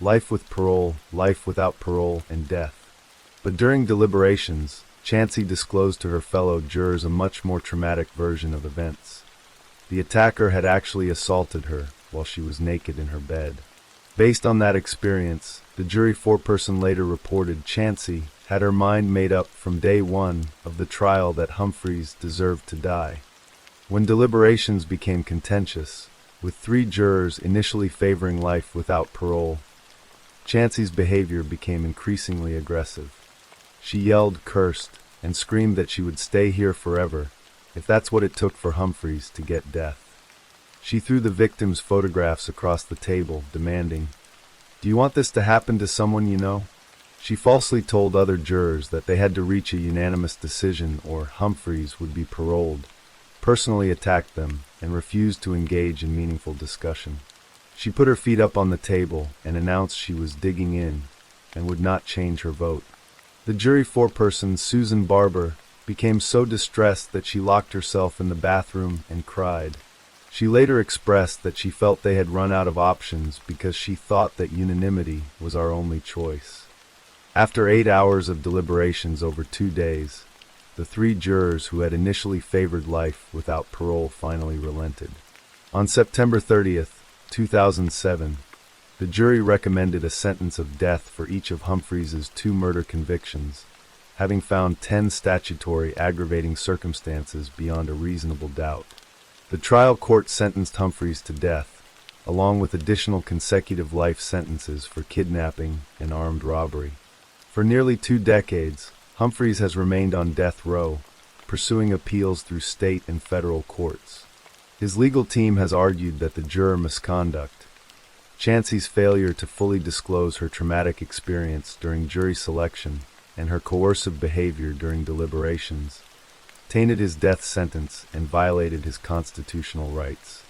life with parole, life without parole, and death. But during deliberations, Chancey disclosed to her fellow jurors a much more traumatic version of events. The attacker had actually assaulted her while she was naked in her bed. Based on that experience, the jury foreperson later reported Chancey had her mind made up from day one of the trial that Humphreys deserved to die. When deliberations became contentious, with 3 jurors initially favoring life without parole, Chancey's behavior became increasingly aggressive. She yelled, cursed, and screamed that she would stay here forever if that's what it took for Humphreys to get death. She threw the victims' photographs across the table, demanding, "Do you want this to happen to someone you know?" She falsely told other jurors that they had to reach a unanimous decision or Humphreys would be paroled, personally attacked them, and refused to engage in meaningful discussion. She put her feet up on the table and announced she was digging in and would not change her vote. The jury foreperson, Susan Barber, became so distressed that she locked herself in the bathroom and cried. She later expressed that she felt they had run out of options because she thought that unanimity was our only choice. After 8 hours of deliberations over 2 days, the 3 jurors who had initially favored life without parole finally relented. On September 30th, 2007, the jury recommended a sentence of death for each of Humphreys' 2 murder convictions, having found 10 statutory aggravating circumstances beyond a reasonable doubt. The trial court sentenced Humphreys to death, along with additional consecutive life sentences for kidnapping and armed robbery. For nearly 2 decades, Humphreys has remained on death row, pursuing appeals through state and federal courts. His legal team has argued that the juror misconduct, Chancey's failure to fully disclose her traumatic experience during jury selection, and her coercive behavior during deliberations, tainted his death sentence and violated his constitutional rights.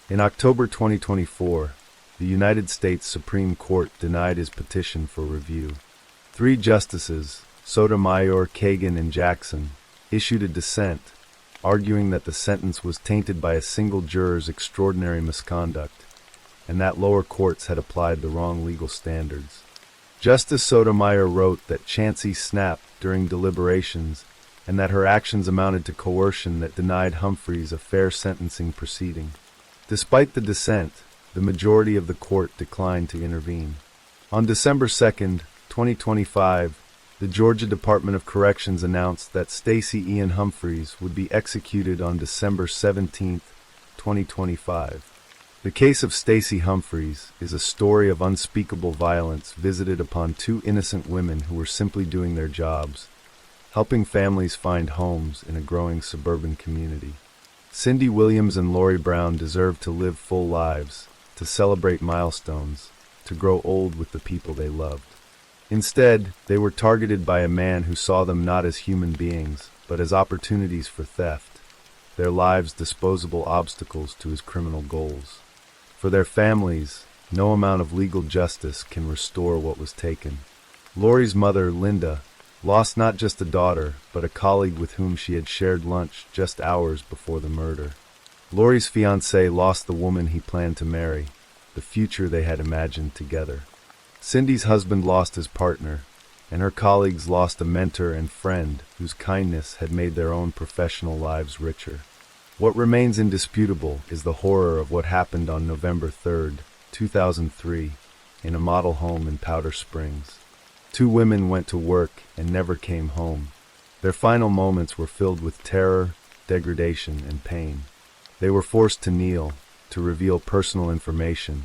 In October 2024, the United States Supreme Court denied his petition for review. 3 justices, Sotomayor, Kagan, and Jackson, issued a dissent, arguing that the sentence was tainted by a single juror's extraordinary misconduct, and that lower courts had applied the wrong legal standards. Justice Sotomayor wrote that Chancey snapped during deliberations and that her actions amounted to coercion that denied Humphreys a fair sentencing proceeding. Despite the dissent, the majority of the court declined to intervene. On December 2, 2025, the Georgia Department of Corrections announced that Stacey Ian Humphreys would be executed on December 17, 2025. The case of Stacey Humphreys is a story of unspeakable violence visited upon two innocent women who were simply doing their jobs, helping families find homes in a growing suburban community. Cindy Williams and Lori Brown deserved to live full lives, to celebrate milestones, to grow old with the people they loved. Instead, they were targeted by a man who saw them not as human beings, but as opportunities for theft, their lives disposable obstacles to his criminal goals. For their families, no amount of legal justice can restore what was taken. Lori's mother, Linda, lost not just a daughter, but a colleague with whom she had shared lunch just hours before the murder. Lori's fiancé lost the woman he planned to marry, the future they had imagined together. Cindy's husband lost his partner, and her colleagues lost a mentor and friend whose kindness had made their own professional lives richer. What remains indisputable is the horror of what happened on November 3, 2003, in a model home in Powder Springs. Two women went to work and never came home. Their final moments were filled with terror, degradation, and pain. They were forced to kneel, to reveal personal information,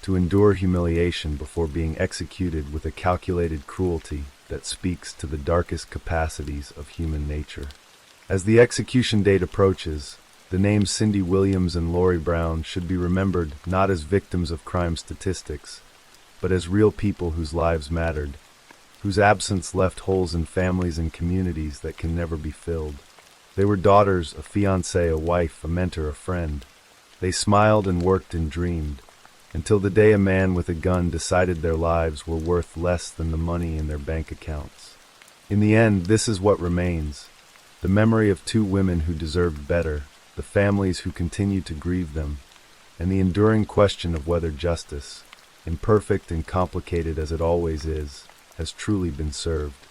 to endure humiliation before being executed with a calculated cruelty that speaks to the darkest capacities of human nature. As the execution date approaches, the names Cindy Williams and Lori Brown should be remembered not as victims of crime statistics, but as real people whose lives mattered, whose absence left holes in families and communities that can never be filled. They were daughters, a fiancé, a wife, a mentor, a friend. They smiled and worked and dreamed, until the day a man with a gun decided their lives were worth less than the money in their bank accounts. In the end, this is what remains: the memory of two women who deserved better, the families who continued to grieve them, and the enduring question of whether justice, imperfect and complicated as it always is, has truly been served.